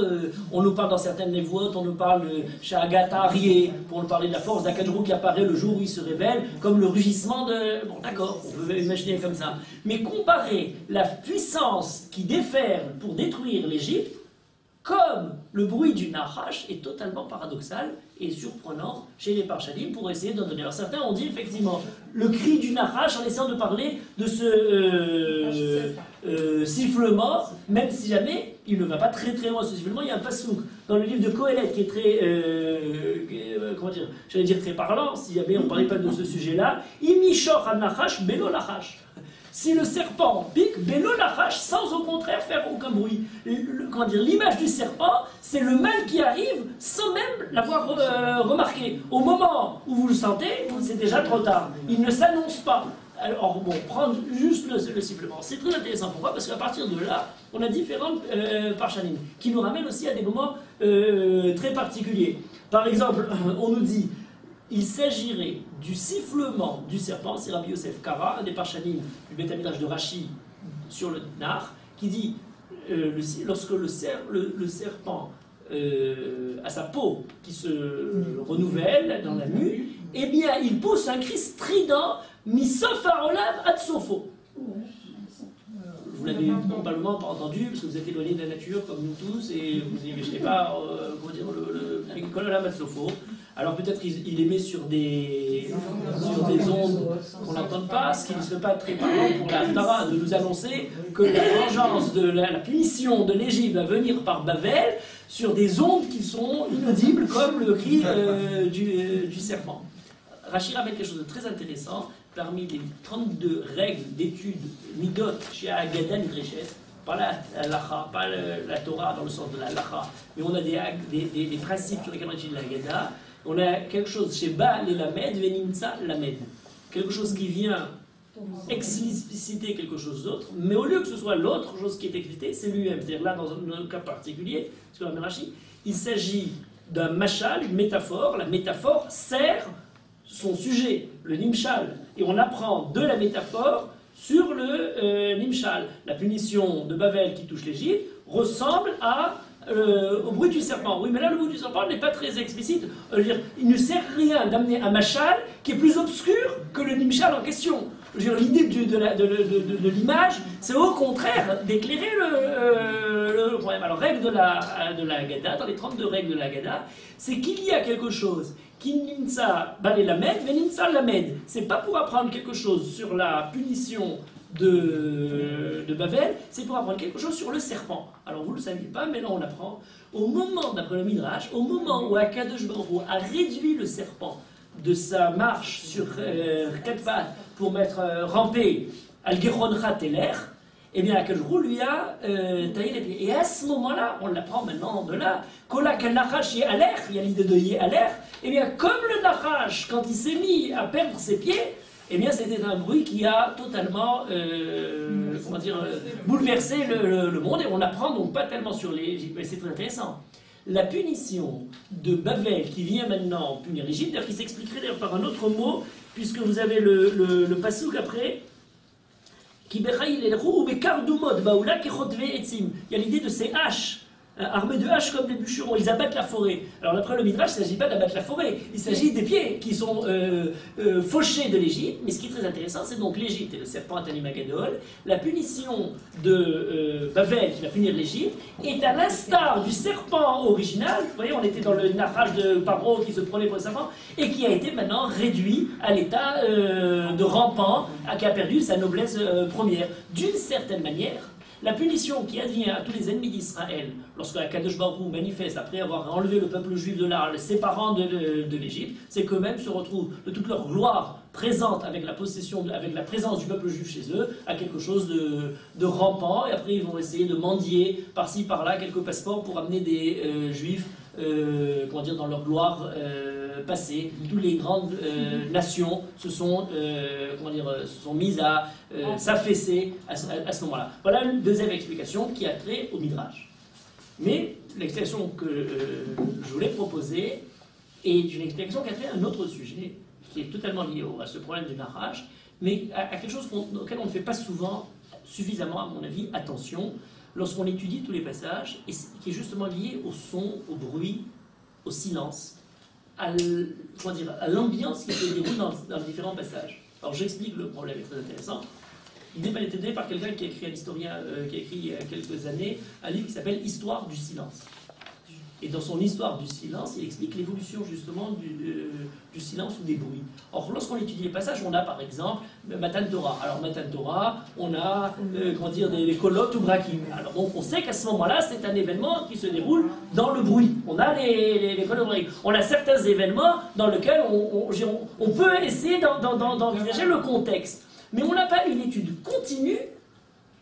On nous parle dans certaines névoites, on nous parle de Shagata Arié, pour nous parler de la force d'Akadrou qui apparaît le jour où il se révèle, comme le rugissement de. Bon, d'accord, on peut imaginer comme ça. Mais comparer la puissance qui déferle pour détruire l'Égypte, comme le bruit du Nachash, est totalement paradoxal et surprenant chez les Parshadim pour essayer d'en donner. Alors certains ont dit effectivement le cri du Nachash en essayant de parler de ce sifflement, même si jamais il ne va pas très très loin ce sifflement. Il y a un passouk dans le livre de Kohelet qui est très, j'allais dire très parlant, si jamais on ne parlait pas de ce sujet-là. Imishor ha-Nachash belo Nachash. Si le serpent pique, belo Nachash, sans contraire faire aucun bruit. Comment dire, l'image du serpent, c'est le mal qui arrive sans même l'avoir remarqué. Au moment où vous le sentez, c'est déjà trop tard. Il ne s'annonce pas. Alors bon, prendre juste le sifflement, c'est très intéressant. Pourquoi? Parce qu'à partir de là, on a différentes parshanim qui nous ramènent aussi à des moments très particuliers. Par exemple, on nous dit, il s'agirait du sifflement du serpent, c'est Rabbi Yosef Kara, un des parshanim du Beth Midrash de Rashi sur le Nar, qui dit, lorsque le serpent à sa peau qui se renouvelle dans la nuit, eh bien il pousse un cri strident, misof haolam ad sofo. Vous l'avez probablement pas entendu parce que vous êtes éloigné de la nature comme nous tous et vous n'imaginez pas comment dire le olam ad sofo. Alors peut-être il émet sur des ondes qu'on n'entend pas, ce qui ne serait pas très parlant pour la Haftarah de nous annoncer que la vengeance de la punition de l'Égypte va venir par Bavel sur des ondes qui sont inaudibles comme le cri du serpent. Rashi ramène quelque chose de très intéressant parmi les 32 règles d'étude Midot chez Haggadah Nidreshet, pas la halacha, pas la Torah dans le sens de la halacha, mais on a des principes sur lesquels on étudie la Haggadah. On a quelque chose chez Ba les Lamed, Venimtsa Lamed, quelque chose qui vient expliciter quelque chose d'autre, mais au lieu que ce soit l'autre chose qui est explicitée, c'est lui-même. C'est-à-dire là, dans un cas particulier, sur la Rashi, il s'agit d'un machal, une métaphore. La métaphore sert son sujet, le nimshal, et on apprend de la métaphore sur le nimshal. La punition de Bavel qui touche l'Égypte ressemble au bruit du serpent. Oui, mais là, le bruit du serpent n'est pas très explicite. Il ne sert rien d'amener un machal qui est plus obscur que le nimshal en question. L'idée de l'image, c'est au contraire d'éclairer le problème. Alors, règle de la Haggadah, dans les 32 règles de la Haggadah, c'est qu'il y a quelque chose qui nimtsa balé lamed, venimtsa lamed. C'est pas pour apprendre quelque chose sur la punition de Bavel, c'est pour apprendre quelque chose sur le serpent. Alors vous ne le saviez pas, mais là on l'apprend. Au moment, d'après le Midrash, au moment où Akadosh Baruch Hu a réduit le serpent de sa marche sur quatre pattes pour mettre rampé Al-Geroncha Teler, eh bien Akadosh Baruch Hu lui a taillé les pieds. Et à ce moment-là, on l'apprend maintenant de là, Kolak al-Nachash Yehaler, il y a l'idée de Yehaler, eh bien comme le Nachash, quand il s'est mis à perdre ses pieds, eh bien c'était un bruit qui a totalement bouleversé le monde, et on apprend donc pas tellement sur l'Égypte, mais c'est très intéressant. La punition de Bavel qui vient maintenant punir l'Égypte, d'ailleurs qui s'expliquerait d'ailleurs par un autre mot, puisque vous avez le passouk après, il y a l'idée de ces haches, armés de haches comme des bûcherons, ils abattent la forêt. Alors d'après le Midrash, il ne s'agit pas d'abattre la forêt, il s'agit des pieds qui sont fauchés de l'Égypte. Mais ce qui est très intéressant, c'est donc l'Égypte et le serpent Animagadol. La punition de Bavel qui va punir l'Égypte est à l'instar du serpent original. Vous voyez, on était dans le naufrage de Paro qui se prenait pour le serpent et qui a été maintenant réduit à l'état de rampant, qui a perdu sa noblesse première. D'une certaine manière, la punition qui advient à tous les ennemis d'Israël, lorsque Akadosh Baruch Hu manifeste après avoir enlevé le peuple juif de là, les séparant de l'Égypte, c'est qu'eux-mêmes se retrouvent de toute leur gloire présente avec la présence du peuple juif chez eux, à quelque chose de rampant, et après ils vont essayer de mendier par-ci par-là quelques passeports pour amener des juifs dans leur gloire passée. Toutes les grandes nations se sont mises à s'affaisser à ce moment-là. Voilà une deuxième explication qui a trait au Midrash. Mais l'explication que je voulais proposer est une explication qui a trait à un autre sujet, qui est totalement lié à ce problème du narrage, mais à quelque chose auquel on ne fait pas suffisamment, à mon avis, attention, lorsqu'on étudie tous les passages, et qui est justement lié au son, au bruit, au silence, à l'ambiance qui se déroule dans les différents passages. Alors j'explique le problème, est très intéressant. Il m'a été donné par quelqu'un qui a écrit qui a écrit il y a quelques années un livre qui s'appelle Histoire du silence. Et dans son Histoire du silence, il explique l'évolution justement du silence ou des bruits. Or, lorsqu'on étudie les passages, on a par exemple Matan Torah. Alors, Matan Torah, on a des kolot ou brakim. Alors, donc, on sait qu'à ce moment-là, c'est un événement qui se déroule dans le bruit. On a les kolot brakim. On a certains événements dans lesquels on peut essayer d'envisager le contexte. Mais on n'a pas une étude continue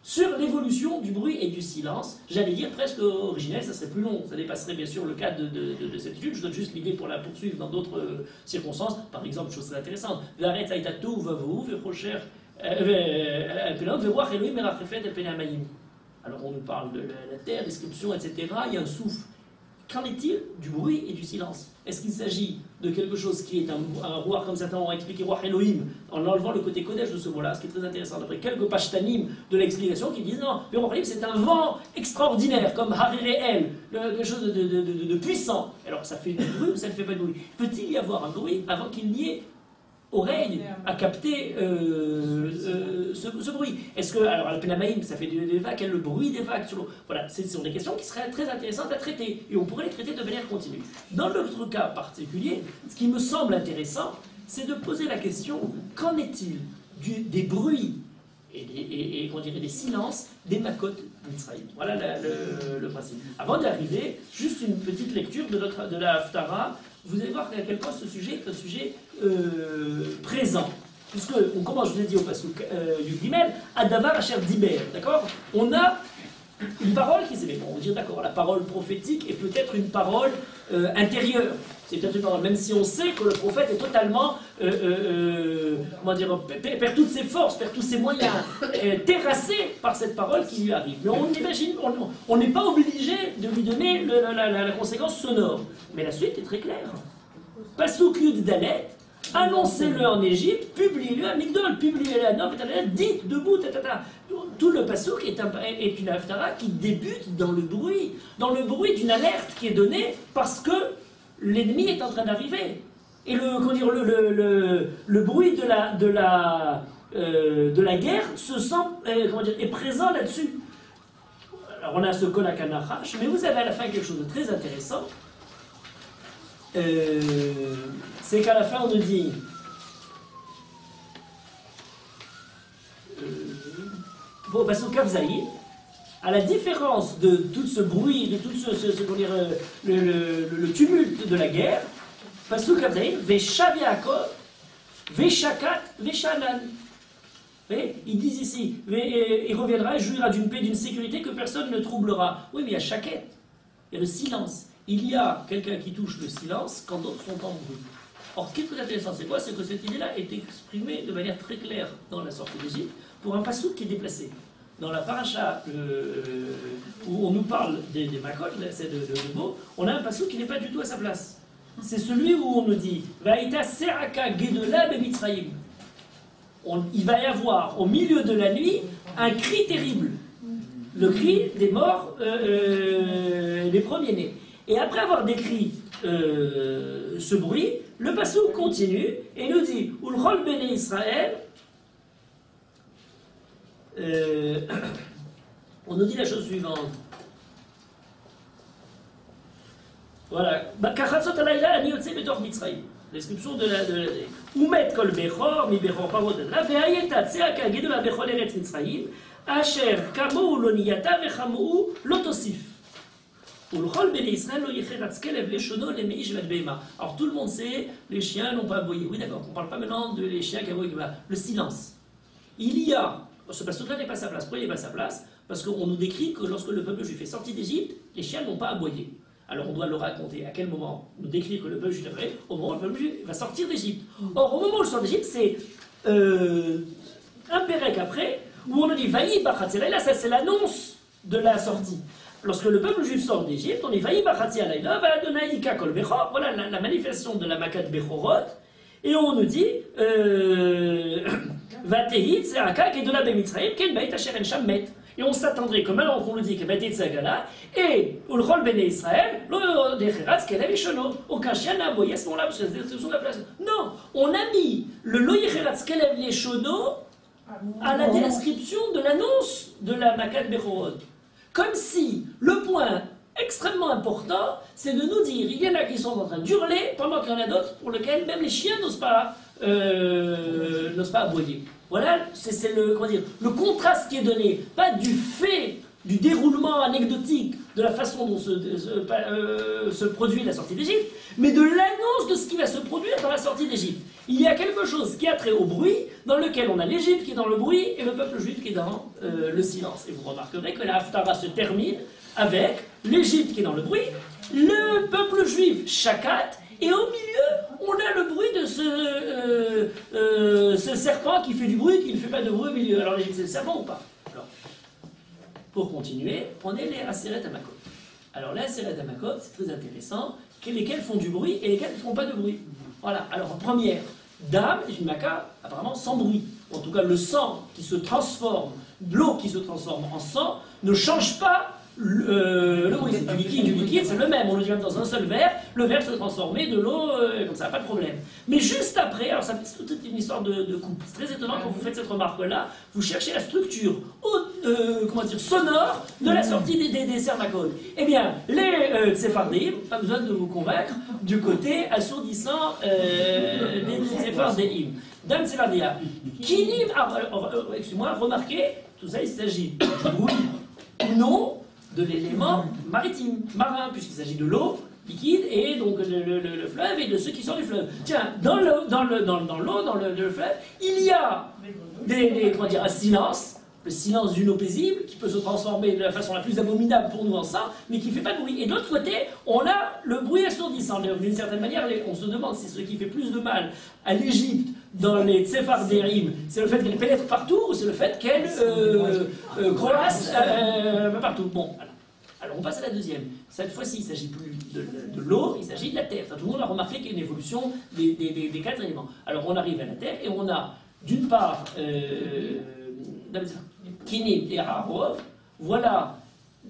sur l'évolution du bruit et du silence. J'allais dire presque originel, ça serait plus long, ça dépasserait bien sûr le cadre de cette étude. Je donne juste l'idée pour la poursuivre dans d'autres circonstances. Par exemple, chose très intéressante, alors on nous parle de la terre, description, etc. Il y a un souffle. Qu'en est-il du bruit et du silence? Est-ce qu'il s'agit de quelque chose qui est un roi, comme certains ont expliqué, roi Elohim, en enlevant le côté kodesh de ce mot-là, ce qui est très intéressant, d'après quelques pashtanim de l'explication qui disent non, le roi Elohim c'est un vent extraordinaire, comme Harireel, quelque chose de puissant. Alors ça fait du bruit ou ça ne fait pas de bruit? Peut-il y avoir un bruit avant qu'il n'y ait oreille à capter ce bruit? Est-ce que, alors, le Penamaïm, ça fait des vagues, quel est le bruit des vagues sur l'eau? Voilà, ce sont des questions qui seraient très intéressantes à traiter, et on pourrait les traiter de manière continue. Dans notre cas particulier, ce qui me semble intéressant, c'est de poser la question, qu'en est-il des bruits et on dirait des silences des Makot Mitzrayim? Voilà le principe. Avant d'y arriver, juste une petite lecture de la Haftara. Vous allez voir à quel point ce sujet est un sujet présent. Puisque, on commence, je vous ai dit au Passouk Yud-Gimel, Adavar Asher Diber, d'accord? On a une parole qui s'est... Bon, on va dire, d'accord, la parole prophétique est peut-être une parole intérieure. C'est peut-être une parole, même si on sait que le prophète est totalement, comment dire, perd toutes ses forces, perd tous ses moyens, terrassé par cette parole qui lui arrive. Mais on imagine, on n'est pas obligé de lui donner la conséquence sonore. Mais la suite est très claire. Passouk Yud Dalet, annoncez-le en Égypte, publiez-le à Migdol, publiez-le à Nov, dites debout, Tout le passouk est une haftara qui débute dans le bruit d'une alerte qui est donnée parce que l'ennemi est en train d'arriver. Et le bruit de la guerre se sent, est présent là-dessus. Alors on a ce Kolakanachash, mais vous avez à la fin quelque chose de très intéressant. C'est qu'à la fin on nous dit bon, Passouk Kavzaï, à la différence de tout ce bruit, de tout le tumulte de la guerre, Passouk Kavzaï, Veshav Yaakov, Veshakat, Veshanan. Ils disent ici, il reviendra et jouira d'une paix, d'une sécurité que personne ne troublera. Oui, mais il y a Shaket, il y a le silence. Il y a quelqu'un qui touche le silence quand d'autres sont en bruit. Or, ce qui est très intéressant, c'est quoi? C'est que cette idée-là est exprimée de manière très claire dans la sortie d'Égypte pour un passouk qui est déplacé. Dans la paracha où on nous parle des Makot, c'est de mots, on a un passouk qui n'est pas du tout à sa place. C'est celui où on nous dit Vaïta Seraka Gedela Bemitzrayim. Il va y avoir au milieu de la nuit un cri terrible. Le cri des morts, des premiers-nés. Et après avoir décrit ce bruit, le passouk continue et nous dit Ulchol Bene Israël. On nous dit la chose suivante. Voilà. Kachatzot alayla ani yotze betor Mitzrayim. Description de la. Umet kol bechor mi bechor parot la ve'ayeta tzeaka gedula bechol eretz Mitzrayim asher kamou lo niyata vechamou lo tosif. Alors tout le monde sait, les chiens n'ont pas aboyé. Oui d'accord, on ne parle pas maintenant de les chiens qui aboyent. Le silence. Il y a, ce passage-là n'est pas sa place. Pourquoi il n'est pas sa place? Parce qu'on nous décrit que lorsque le peuple juif est sorti d'Égypte, les chiens n'ont pas aboyé. Alors on doit le raconter. À quel moment? Nous décrire que le peuple juif est prêt au moment où le peuple juif va sortir d'Égypte. Or au moment où il sort d'Égypte, c'est un pérec après, où on a dit Vaï Bachatzera. Là, ça c'est l'annonce de la sortie. Lorsque le peuple juif sort d'Égypte, on est Vaï Bachatzi Alayla, Vadonaïka Kol Bechor, voilà la manifestation de la Makat Bechorot, et on nous dit Vatehit Seraka Gedula Bemitzrayim Ken Beit Asher En Shammet. Et on s'attendrait que maintenant qu'on nous dit que Vatehit Sagala, et Ulchol Bene Israël, Lo Decheratz Kelev Ishono, aucun chien n'a aboyé à ce moment-là, parce que c'est sur la place. Non, on a mis le Lo Decheratz Kelev Ishono à la description de l'annonce de la Makat Bechorot. Comme si le point extrêmement important, c'est de nous dire il y en a qui sont en train d'hurler pendant qu'il y en a d'autres pour lesquels même les chiens n'osent pas aboyer. Voilà, c'est le contraste qui est donné, pas du fait du déroulement élément anecdotique de la façon dont se produit la sortie d'Égypte, mais de l'annonce de ce qui va se produire dans la sortie d'Égypte. Il y a quelque chose qui a trait au bruit, dans lequel on a l'Égypte qui est dans le bruit et le peuple juif qui est dans le silence. Et vous remarquerez que la Haftara se termine avec l'Égypte qui est dans le bruit, le peuple juif Shakat, et au milieu, on a le bruit de ce serpent qui fait du bruit, qui ne fait pas de bruit au milieu. Alors l'Égypte, c'est le serpent ou pas? Alors, pour continuer, prenez les Aseret Hamakot. Alors les Aseret Hamakot, c'est très intéressant, lesquels font du bruit et lesquels ne font pas de bruit. Voilà, alors première, Dame est une Maka apparemment sans bruit. En tout cas, le sang qui se transforme, l'eau qui se transforme en sang, ne change pas le bruit. C'est du liquide, c'est le même. On le dit même dans un seul verre, le verre se transformer, de l'eau, comme ça, pas de problème. Mais juste après, alors ça fait toute une histoire de coupe. C'est très étonnant quand vous faites cette remarque-là, vous cherchez la structure sonore de la sortie des Sermakot. Eh bien, les Tsephardim, pas besoin de vous convaincre, du côté assourdissant des Tsephardim. Dame Tsephardia. Kinim, excusez-moi, remarquez, tout ça, il s'agit du bruit ou non de l'élément maritime, marin, puisqu'il s'agit de l'eau liquide et donc le fleuve et de ceux qui sortent du fleuve. Tiens, dans le fleuve, il y a un silence, le silence d'une eau paisible qui peut se transformer de la façon la plus abominable pour nous en ça, mais qui ne fait pas de bruit. Et de l'autre côté, on a le bruit assourdissant. D'une certaine manière, on se demande si ce qui fait plus de mal à l'Égypte dans les Tsephardim, c'est le fait qu'elle pénètre partout ou c'est le fait qu'elle croasse partout. Bon, alors on passe à la deuxième. Cette fois-ci, il ne s'agit plus de l'eau, il s'agit de la terre. Enfin, tout le monde a remarqué qu'il y a une évolution des quatre éléments. Alors on arrive à la terre et on a d'une part Kinim et Aharov. Voilà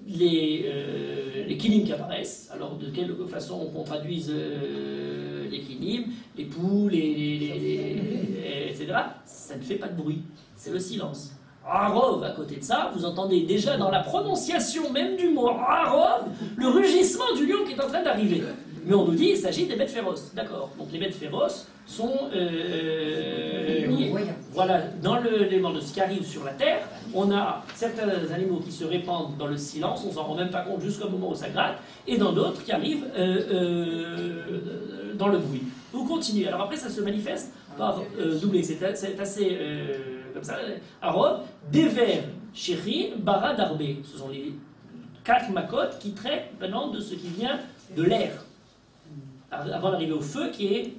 les Kinim qui apparaissent. Alors de quelle façon on traduise les Kinim, les poules, etc. Ça ne fait pas de bruit, c'est le silence. Aharov, à côté de ça, vous entendez déjà dans la prononciation même du mot Aharov, le rugissement du lion qui est en train d'arriver. Mais on nous dit qu'il s'agit des bêtes féroces. D'accord. Donc les bêtes féroces sont liées. Voilà, dans l'élément de ce qui arrive sur la terre, on a certains animaux qui se répandent dans le silence, on s'en rend même pas compte jusqu'au moment où ça gratte, et dans d'autres qui arrivent dans le bruit. Vous continuez. Alors après, ça se manifeste par doublé. C'est assez comme ça. Arov, Dever, Chéri, Bara, Darbé. Ce sont les 4 makotes qui traitent maintenant de ce qui vient de l'air. Avant d'arriver au feu, qui est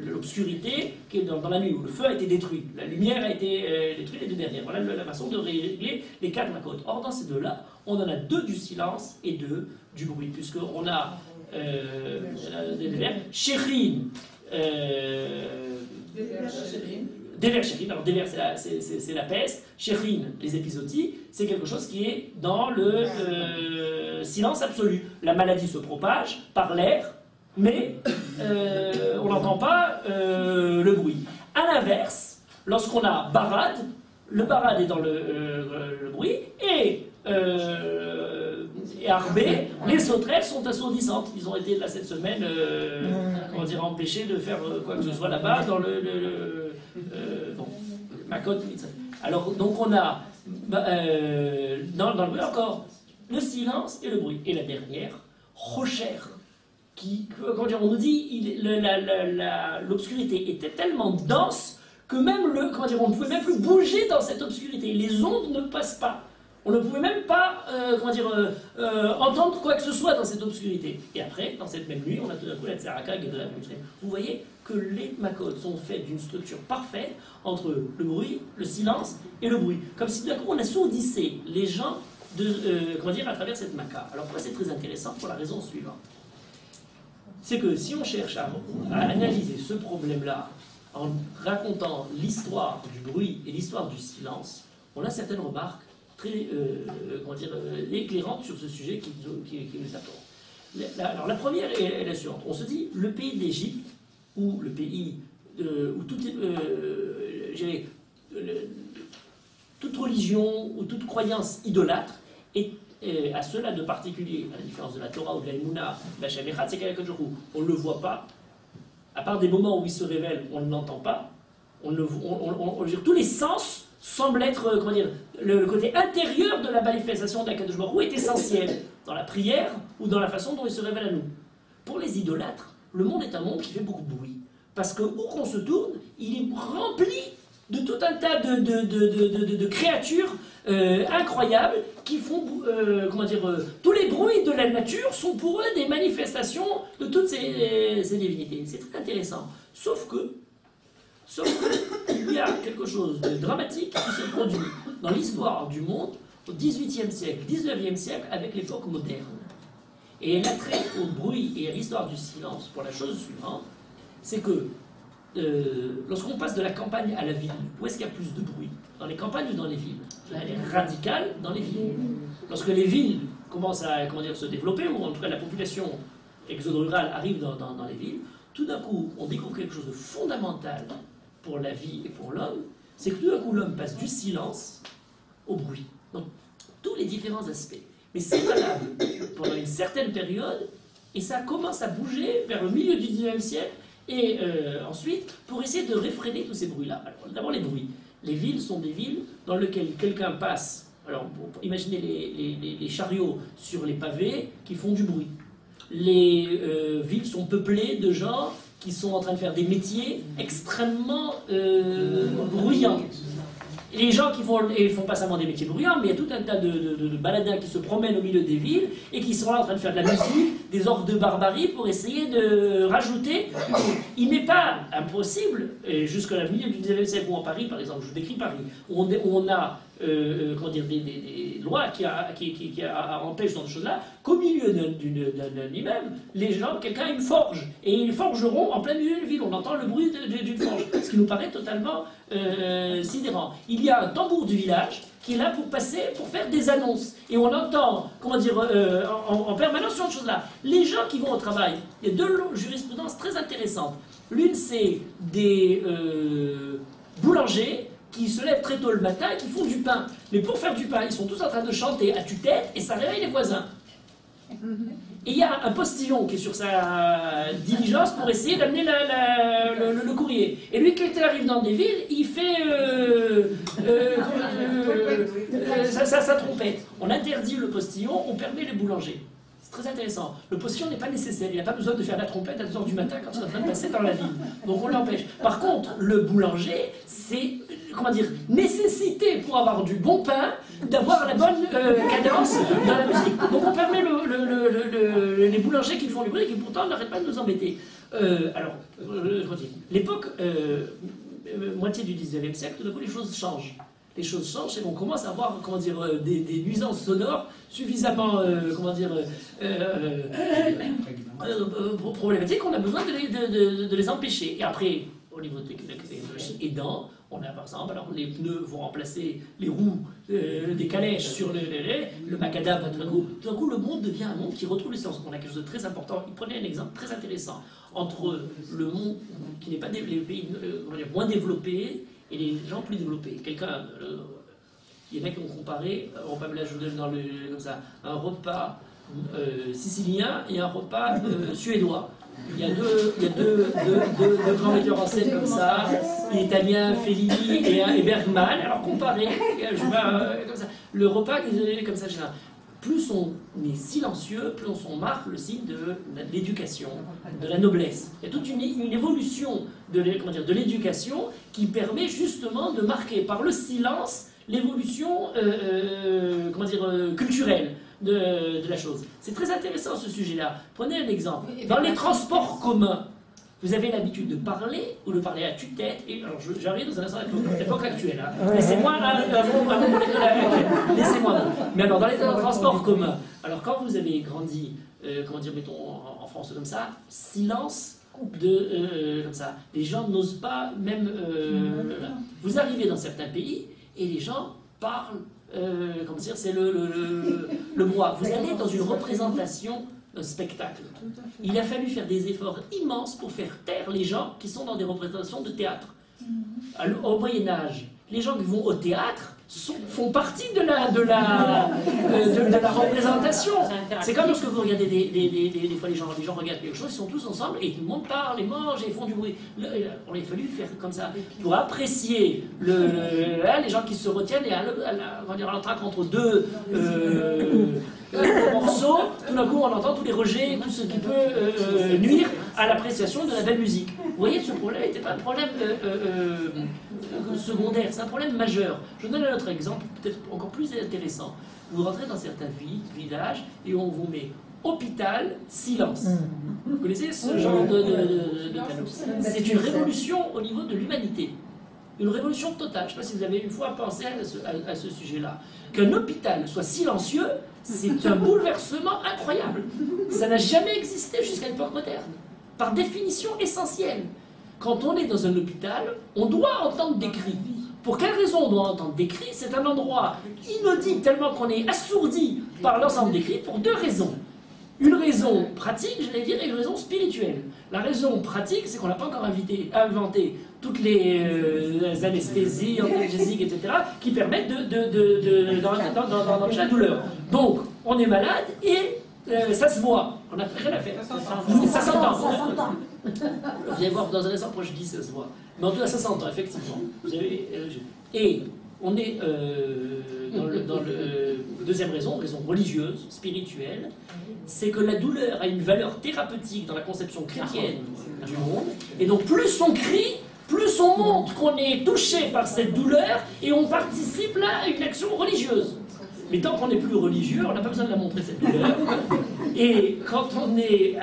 l'obscurité qui est dans la nuit, où le feu a été détruit, la lumière a été détruite, les deux dernières. Voilà la façon de régler les 4 makotes. Or, dans ces deux-là, on en a 2 du silence et 2 du bruit, puisqu'on a des vers, Chérin, Dever Chérin, alors Dever c'est la peste, Chérin, les épizooties, c'est quelque chose qui est dans le silence absolu. La maladie se propage par l'air, mais on n'entend pas le bruit. À l'inverse, lorsqu'on a Barad, le Barad est dans le bruit, et Arbé, les sauterelles sont assourdissantes. Ils ont été là cette semaine, comment dire, empêchés de faire quoi que ce soit là-bas dans bon, Makot. Alors, donc on a dans le bruit encore le silence et le bruit. Et la dernière, Rocher. Comment dire, on nous dit l'obscurité était tellement dense que même on ne pouvait même plus bouger dans cette obscurité. Les ondes ne passent pas. On ne pouvait même pas entendre quoi que ce soit dans cette obscurité. Et après, dans cette même nuit, on a tout d'un coup la Tzaraka et de la Muslim. Vous voyez que les Makot sont faits d'une structure parfaite entre le bruit, le silence et le bruit. Comme si tout d'un coup on assourdissait les gens à travers cette Maka. Alors pourquoi c'est très intéressant? Pour la raison suivante. C'est que si on cherche à analyser ce problème-là en racontant l'histoire du bruit et l'histoire du silence, on a certaines remarques très éclairantes sur ce sujet qui nous attend. Alors la première est la suivante. On se dit, le pays d'Égypte, ou le pays où toute religion ou toute croyance idolâtre est à cela de particulier, à la différence de la Torah ou de la Emouna, de la Shem Echad, c'est qu'avec jour où on ne le voit pas, à part des moments où il se révèle, on ne l'entend pas, tous les sens semble être, comment dire, le côté intérieur de la manifestation d'Akadosh Baruch Hu est essentiel, dans la prière ou dans la façon dont il se révèle à nous. Pour les idolâtres, le monde est un monde qui fait beaucoup de bruit. Parce que où qu'on se tourne, il est rempli de tout un tas de créatures incroyables qui font, comment dire, tous les bruits de la nature sont pour eux des manifestations de toutes ces divinités. C'est très intéressant. Sauf que, il y a quelque chose de dramatique qui se produit dans l'histoire du monde au XVIIIe siècle, XIXe siècle, avec l'époque moderne. Et elle a trait au bruit et à l'histoire du silence pour la chose suivante, c'est que lorsqu'on passe de la campagne à la ville, où est-ce qu'il y a plus de bruit? Dans les campagnes ou dans les villes? Elle est radicale dans les villes. Lorsque les villes commencent à, comment dire, se développer, ou en tout cas la population exode-rurale arrive dans les villes, tout d'un coup, on découvre quelque chose de fondamental pour la vie et pour l'homme, c'est que tout d'un coup, l'homme passe du silence au bruit. Donc, tous les différents aspects. Mais c'est valable pendant une certaine période, et ça commence à bouger vers le milieu du XIXe siècle, et ensuite, pour essayer de réfréner tous ces bruits-là. Alors, d'abord les bruits. Les villes sont des villes dans lesquelles quelqu'un passe. Alors, imaginez les chariots sur les pavés qui font du bruit. Les villes sont peuplées de gens qui sont en train de faire des métiers extrêmement bruyants. Et les gens qui font pas seulement des métiers bruyants, mais il y a tout un tas de baladins qui se promènent au milieu des villes et qui sont là en train de faire de la musique, des orgues de barbarie pour essayer de rajouter. Il n'est pas impossible, jusqu'à la milieu du XIXe siècle ou en Paris par exemple, je décris Paris, où on a comment dire, des lois qui empêchent ce genre de choses-là, qu'au milieu d'un immeuble, les gens, quelqu'un a une forge, et ils forgeront en plein milieu de la ville. On entend le bruit d'une forge, ce qui nous paraît totalement sidérant. Il y a un tambour du village qui est là pour passer, pour faire des annonces. Et on entend, comment dire, en permanence sur cette chose-là. Les gens qui vont au travail, il y a deux jurisprudences très intéressantes. L'une, c'est des boulangers qui se lèvent très tôt le matin et qui font du pain. Mais pour faire du pain, ils sont tous en train de chanter à tue-tête et ça réveille les voisins. Et il y a un postillon qui est sur sa diligence pour essayer d'amener le courrier. Et lui, quand il arrive dans des villes, il fait sa trompette. On interdit le postillon, on permet les boulangers. C'est très intéressant. Le postillon n'est pas nécessaire. Il n'a pas besoin de faire la trompette à 2 h du matin quand il est en train de passer dans la ville. Donc on l'empêche. Par contre, le boulanger, c'est, comment dire, nécessité pour avoir du bon pain, d'avoir la bonne cadence dans la musique. Donc on permet les boulangers qui font du bruit et qui pourtant n'arrêtent pas de nous embêter. Alors, je continue. L'époque, moitié du 19e siècle, tout d'un coup les choses changent. Les choses changent et on commence à avoir, comment dire, des nuisances sonores suffisamment, comment dire, problématiques qu'on a besoin de les empêcher. Et après, au niveau technologique aidant, on a par exemple, alors les pneus vont remplacer les roues des calèches sur le macadam. Tout d'un coup, le monde devient un monde qui retrouve les sens. On a quelque chose de très important. Il prenait un exemple très intéressant entre le monde qui n'est pas les pays moins développés et les gens plus développés. Quelqu'un, il y en a qui ont comparé, on va me l'ajouter comme ça, un repas sicilien et un repas suédois. Il y a deux grands metteurs en scène comme ça, l'italien Fellini et Bergman. Alors comparé, je vois comme ça, le repas comme ça, plus on est silencieux, plus on marque le signe de l'éducation, de la noblesse. Il y a toute une évolution de l'éducation qui permet justement de marquer par le silence l'évolution culturelle de la chose. C'est très intéressant ce sujet-là. Prenez un exemple. Dans les transports communs, vous avez l'habitude de parler ou de parler à tue-tête. Et alors j'arrive dans un instant à l'époque actuelle. Hein. Laissez-moi laissez-moi. Mais alors dans les transports communs, alors quand vous avez grandi, mettons en France comme ça, silence. Comme ça. Les gens n'osent pas même. Vous arrivez dans certains pays et les gens parlent. Comment dire, c'est le moi. Vous allez dans une représentation d'un spectacle. Il a fallu faire des efforts immenses pour faire taire les gens qui sont dans des représentations de théâtre. Au Moyen-Âge, les gens qui vont au théâtre font partie de de la représentation. C'est comme lorsque vous regardez des fois les gens regardent quelque chose, ils sont tous ensemble et tout le monde parle et mange et font du bruit. On a fallu faire comme ça pour apprécier les gens qui se retiennent et à l'entraque entre deux morceaux, tout d'un coup on entend tous les rejets, tout ce qui peut nuire à l'appréciation de la belle musique. Vous voyez, ce problème n'était pas un problème secondaire, c'est un problème majeur. Je vous donne un autre exemple, peut-être encore plus intéressant. Vous rentrez dans certains villages et on vous met hôpital, silence. Vous connaissez ce genre de panneau? C'est une révolution au niveau de l'humanité. Une révolution totale. Je ne sais pas si vous avez une fois pensé à ce sujet-là. Qu'un hôpital soit silencieux, c'est un bouleversement incroyable. Ça n'a jamais existé jusqu'à l'époque moderne. Par définition essentielle. Quand on est dans un hôpital, on doit entendre des cris. Pour quelle raison on doit entendre des cris? C'est un endroit inaudible tellement qu'on est assourdi par l'ensemble des cris pour deux raisons. Une raison pratique, j'allais dire, et une raison spirituelle. La raison pratique, c'est qu'on n'a pas encore inventé toutes les anesthésies, analgésiques, etc., qui permettent d'empêcher la douleur. Donc, on est malade et ça se voit. On n'a rien à faire. Ça s'entend. Vous allez voir dans un instant proche, je dis ça se voit. Mais en tout cas, ça s'entend, effectivement. Et on est dans le deuxième raison religieuse, spirituelle, c'est que la douleur a une valeur thérapeutique dans la conception chrétienne du monde. Et donc, plus on crie, plus on montre qu'on est touché par cette douleur et on participe là à une action religieuse. Mais tant qu'on n'est plus religieux, on n'a pas besoin de la montrer, cette douleur. Et quand on est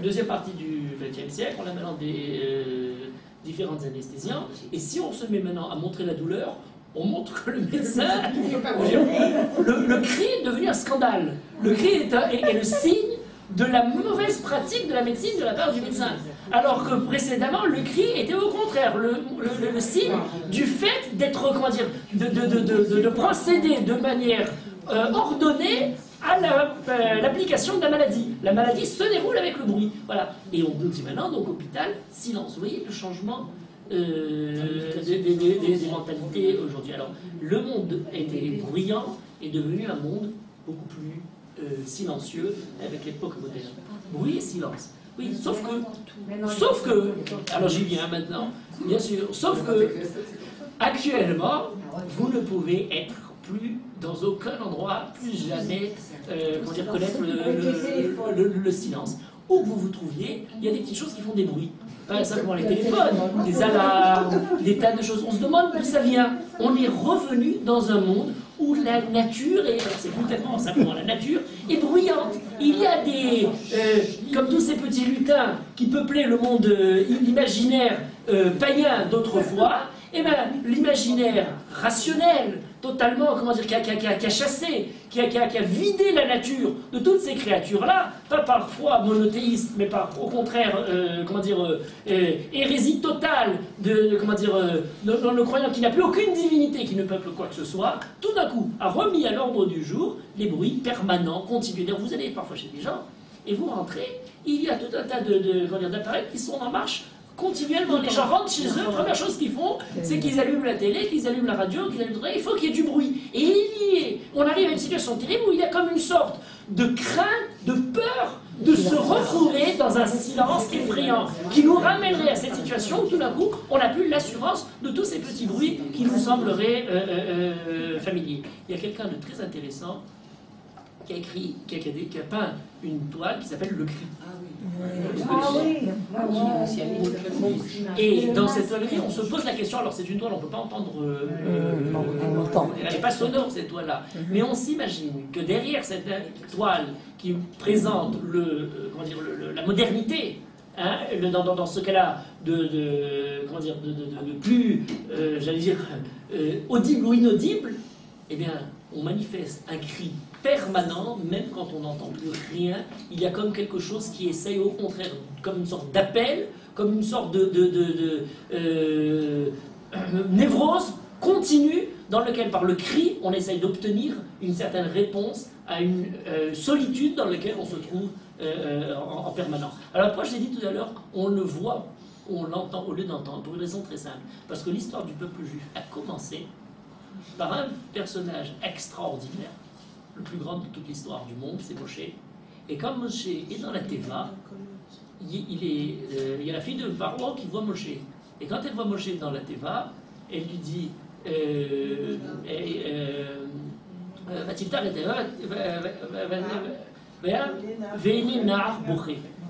deuxième partie du XXe siècle, on a maintenant des différents anesthésiens. Et si on se met maintenant à montrer la douleur, on montre que le médecin... Le cri est devenu un scandale. Le cri est le signe de la mauvaise pratique de la médecine de la part du médecin. Alors que précédemment, le cri était au contraire le signe du fait d'être, comment dire, de procéder de manière ordonnée à l'application de la maladie. La maladie se déroule avec le bruit. Voilà. Et on dit maintenant, donc, hôpital, silence. Vous voyez le changement des mentalités aujourd'hui. Alors, le monde était bruyant et devenu un monde beaucoup plus silencieux avec l'époque moderne. Bruit et silence. Oui, sauf que, alors j'y viens maintenant, bien sûr, sauf que, actuellement, vous ne pouvez être plus dans aucun endroit, plus jamais, connaître le silence. Où que vous vous trouviez, il y a des petites choses qui font des bruits. Pas simplement les téléphones, des alarmes, des tas de choses. On se demande d'où ça vient. On est revenu dans un monde où la nature, c'est complètement simplement la nature, est bruyante. Il y a des, comme tous ces petits lutins qui peuplaient le monde imaginaire païen d'autrefois, eh bien, l'imaginaire rationnel, totalement, comment dire, qui a chassé, qui a vidé la nature de toutes ces créatures-là, pas parfois monothéiste, mais au contraire, hérésie totale, dans le croyant qu'il n'y a plus aucune divinité qui ne peuple quoi que ce soit, tout d'un coup a remis à l'ordre du jour les bruits permanents, continus. Vous allez parfois chez des gens, et vous rentrez, il y a tout un tas d'appareils qui sont en marche continuellement. Les gens rentrent chez eux, première chose qu'ils font, c'est qu'ils allument la télé, qu'ils allument la radio, il faut qu'il y ait du bruit. Et on arrive à une situation terrible où il y a comme une sorte de crainte, de peur de se retrouver dans un silence effrayant qui nous ramènerait à cette situation où tout d'un coup on n'a plus l'assurance de tous ces petits bruits qui nous sembleraient familiers. Il y a quelqu'un de très intéressant qui a peint une toile qui s'appelle Le Cri. Et dans cette toile, on se pose la question, alors c'est une toile, on ne peut pas entendre, elle n'est pas sonore cette toile-là, mais on s'imagine que derrière cette toile qui présente la modernité, hein, dans ce cas-là, de plus, audible ou inaudible, eh bien, on manifeste un cri permanent, même quand on n'entend plus rien. Il y a comme quelque chose qui essaye au contraire, comme une sorte d'appel, comme une sorte de névrose continue, dans lequel par le cri on essaye d'obtenir une certaine réponse à une solitude dans laquelle on se trouve en permanence. Alors après, je l'ai dit tout à l'heure, on le voit, on l'entend au lieu d'entendre, pour une raison très simple, parce que l'histoire du peuple juif a commencé par un personnage extraordinaire, le plus grand de toute l'histoire du monde, c'est Moshe. Et quand Moshe est dans la Teva, il y a la fille de Pharaon qui voit Moshe. Et quand elle voit Moshe dans la Teva, elle lui dit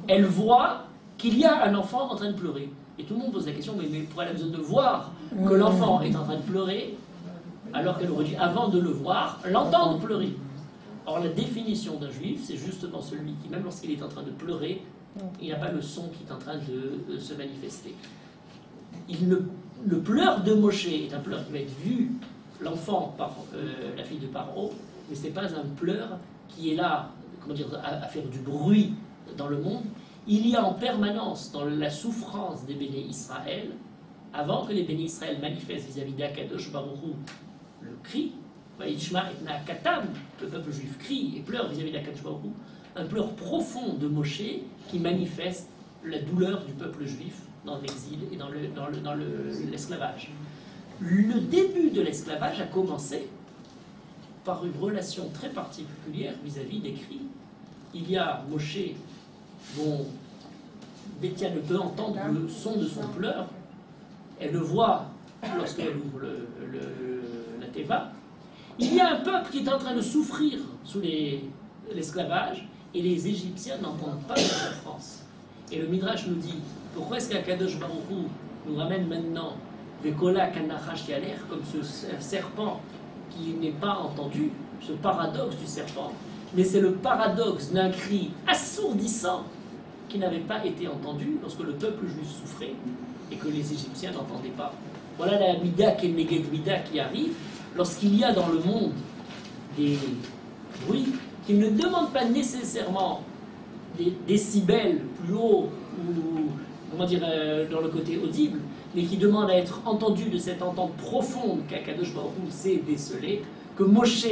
elle voit qu'il y a un enfant en train de pleurer. Et tout le monde pose la question, mais pourquoi elle a besoin de voir que l'enfant est en train de pleurer, alors qu'elle aurait dû, avant de le voir, l'entendre pleurer. Or, la définition d'un juif, c'est justement celui qui, même lorsqu'il est en train de pleurer, il n'y a pas le son qui est en train de se manifester. Le pleur de Moshe est un pleur qui va être vu, l'enfant, par la fille de Paro, mais ce n'est pas un pleur qui est là, comment dire, à faire du bruit dans le monde. Il y a en permanence dans la souffrance des béné Israël, avant que les béné Israël manifestent vis-à-vis d'Akadosh Baruch Hu le cri, le peuple juif crie et pleure vis-à-vis d'Akadosh Baruch Hu, un pleur profond de Moshe qui manifeste la douleur du peuple juif dans l'exil et dans l'esclavage. Le début de l'esclavage a commencé par une relation très particulière vis-à-vis des cris. Il y a Moshe dont Béthia ne peut entendre le son de son pleur. Elle le voit lorsqu'elle ouvre la Teva. Il y a un peuple qui est en train de souffrir sous l'esclavage et les Égyptiens n'entendent pas la souffrance. Et le Midrash nous dit, pourquoi est-ce qu'Akadosh Baruch Hu nous ramène maintenant Vekola Kanachash Yaler, comme ce serpent qui n'est pas entendu, ce paradoxe du serpent, mais c'est le paradoxe d'un cri assourdissant qui n'avait pas été entendu lorsque le peuple juif souffrait et que les Égyptiens n'entendaient pas. Voilà la Mida et Neged Mida qui arrive lorsqu'il y a dans le monde des bruits qui ne demandent pas nécessairement des décibels plus hauts ou comment dire dans le côté audible, mais qui demandent à être entendus de cette entente profonde qu'Akadosh Baruch Hu sait déceler, que Moshe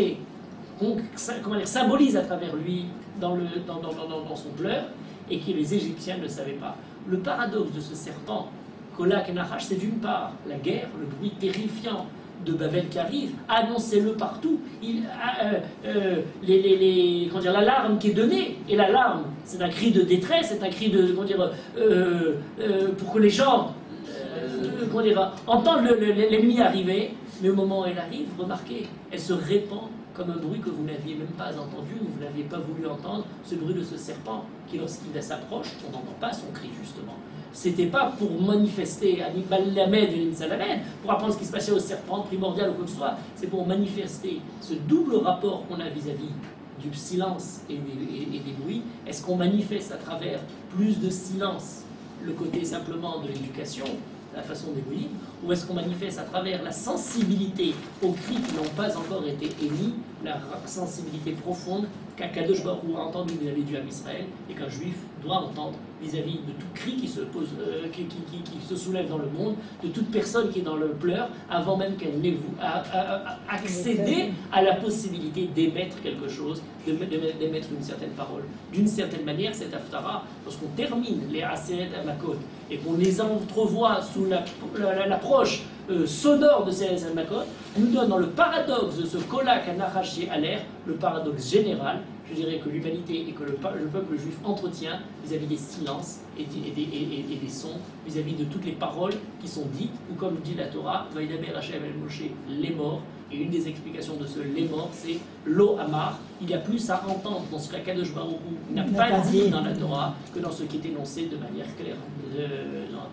symbolise à travers lui dans son pleur, et que les Égyptiens ne savaient pas. Le paradoxe de ce serpent, Kolak et Nachash, c'est d'une part la guerre, le bruit terrifiant de Babel qui arrive, annoncez-le partout. L'alarme qui est donnée, et l'alarme, c'est un cri de détresse, c'est un cri de, pour que les gens entendent l'ennemi arriver, mais au moment où elle arrive, remarquez, elle se répand comme un bruit que vous n'aviez même pas entendu, ou vous n'aviez pas voulu entendre, ce bruit de ce serpent, qui lorsqu'il s'approche, on n'entend pas son cri justement. C'était pas pour manifester à Nibal-Lamed et Ninsalamed, pour apprendre ce qui se passait au serpent primordial ou quoi que ce soit, c'est pour manifester ce double rapport qu'on a vis-à-vis du silence et des bruits. Est-ce qu'on manifeste à travers plus de silence le côté simplement de l'éducation, la façon d'évoluer, ou est-ce qu'on manifeste à travers la sensibilité aux cris qui n'ont pas encore été émis, la sensibilité profonde qu'Akadosh Baruch Hu a entendu vis-à-vis du Ham Israël et qu'un juif doit entendre vis-à-vis de tout cri qui se pose, qui se soulève dans le monde, de toute personne qui est dans le pleur, avant même qu'elle n'ait accédé à la possibilité d'émettre quelque chose, d'émettre une certaine parole. D'une certaine manière, cette Haftara, lorsqu'on termine les Aseret Hamakot et qu'on les entrevoit sous l'approche sonore de ces Aseret Hamakot, nous donne dans le paradoxe de ce Kolak Anachashi Aler, le paradoxe général, je dirais que l'humanité et que le peuple juif entretient vis-à-vis des silences et des sons, vis-à-vis de toutes les paroles qui sont dites, ou comme dit la Torah, Vaïdaber Hashem el Moshe, les morts, et une des explications de ce les morts, c'est l'eau amar. Il y a plus à entendre dans ce qu'Akadosh Baruch Hu n'a pas dit dans la Torah que dans ce qui est énoncé de manière claire dans la Torah.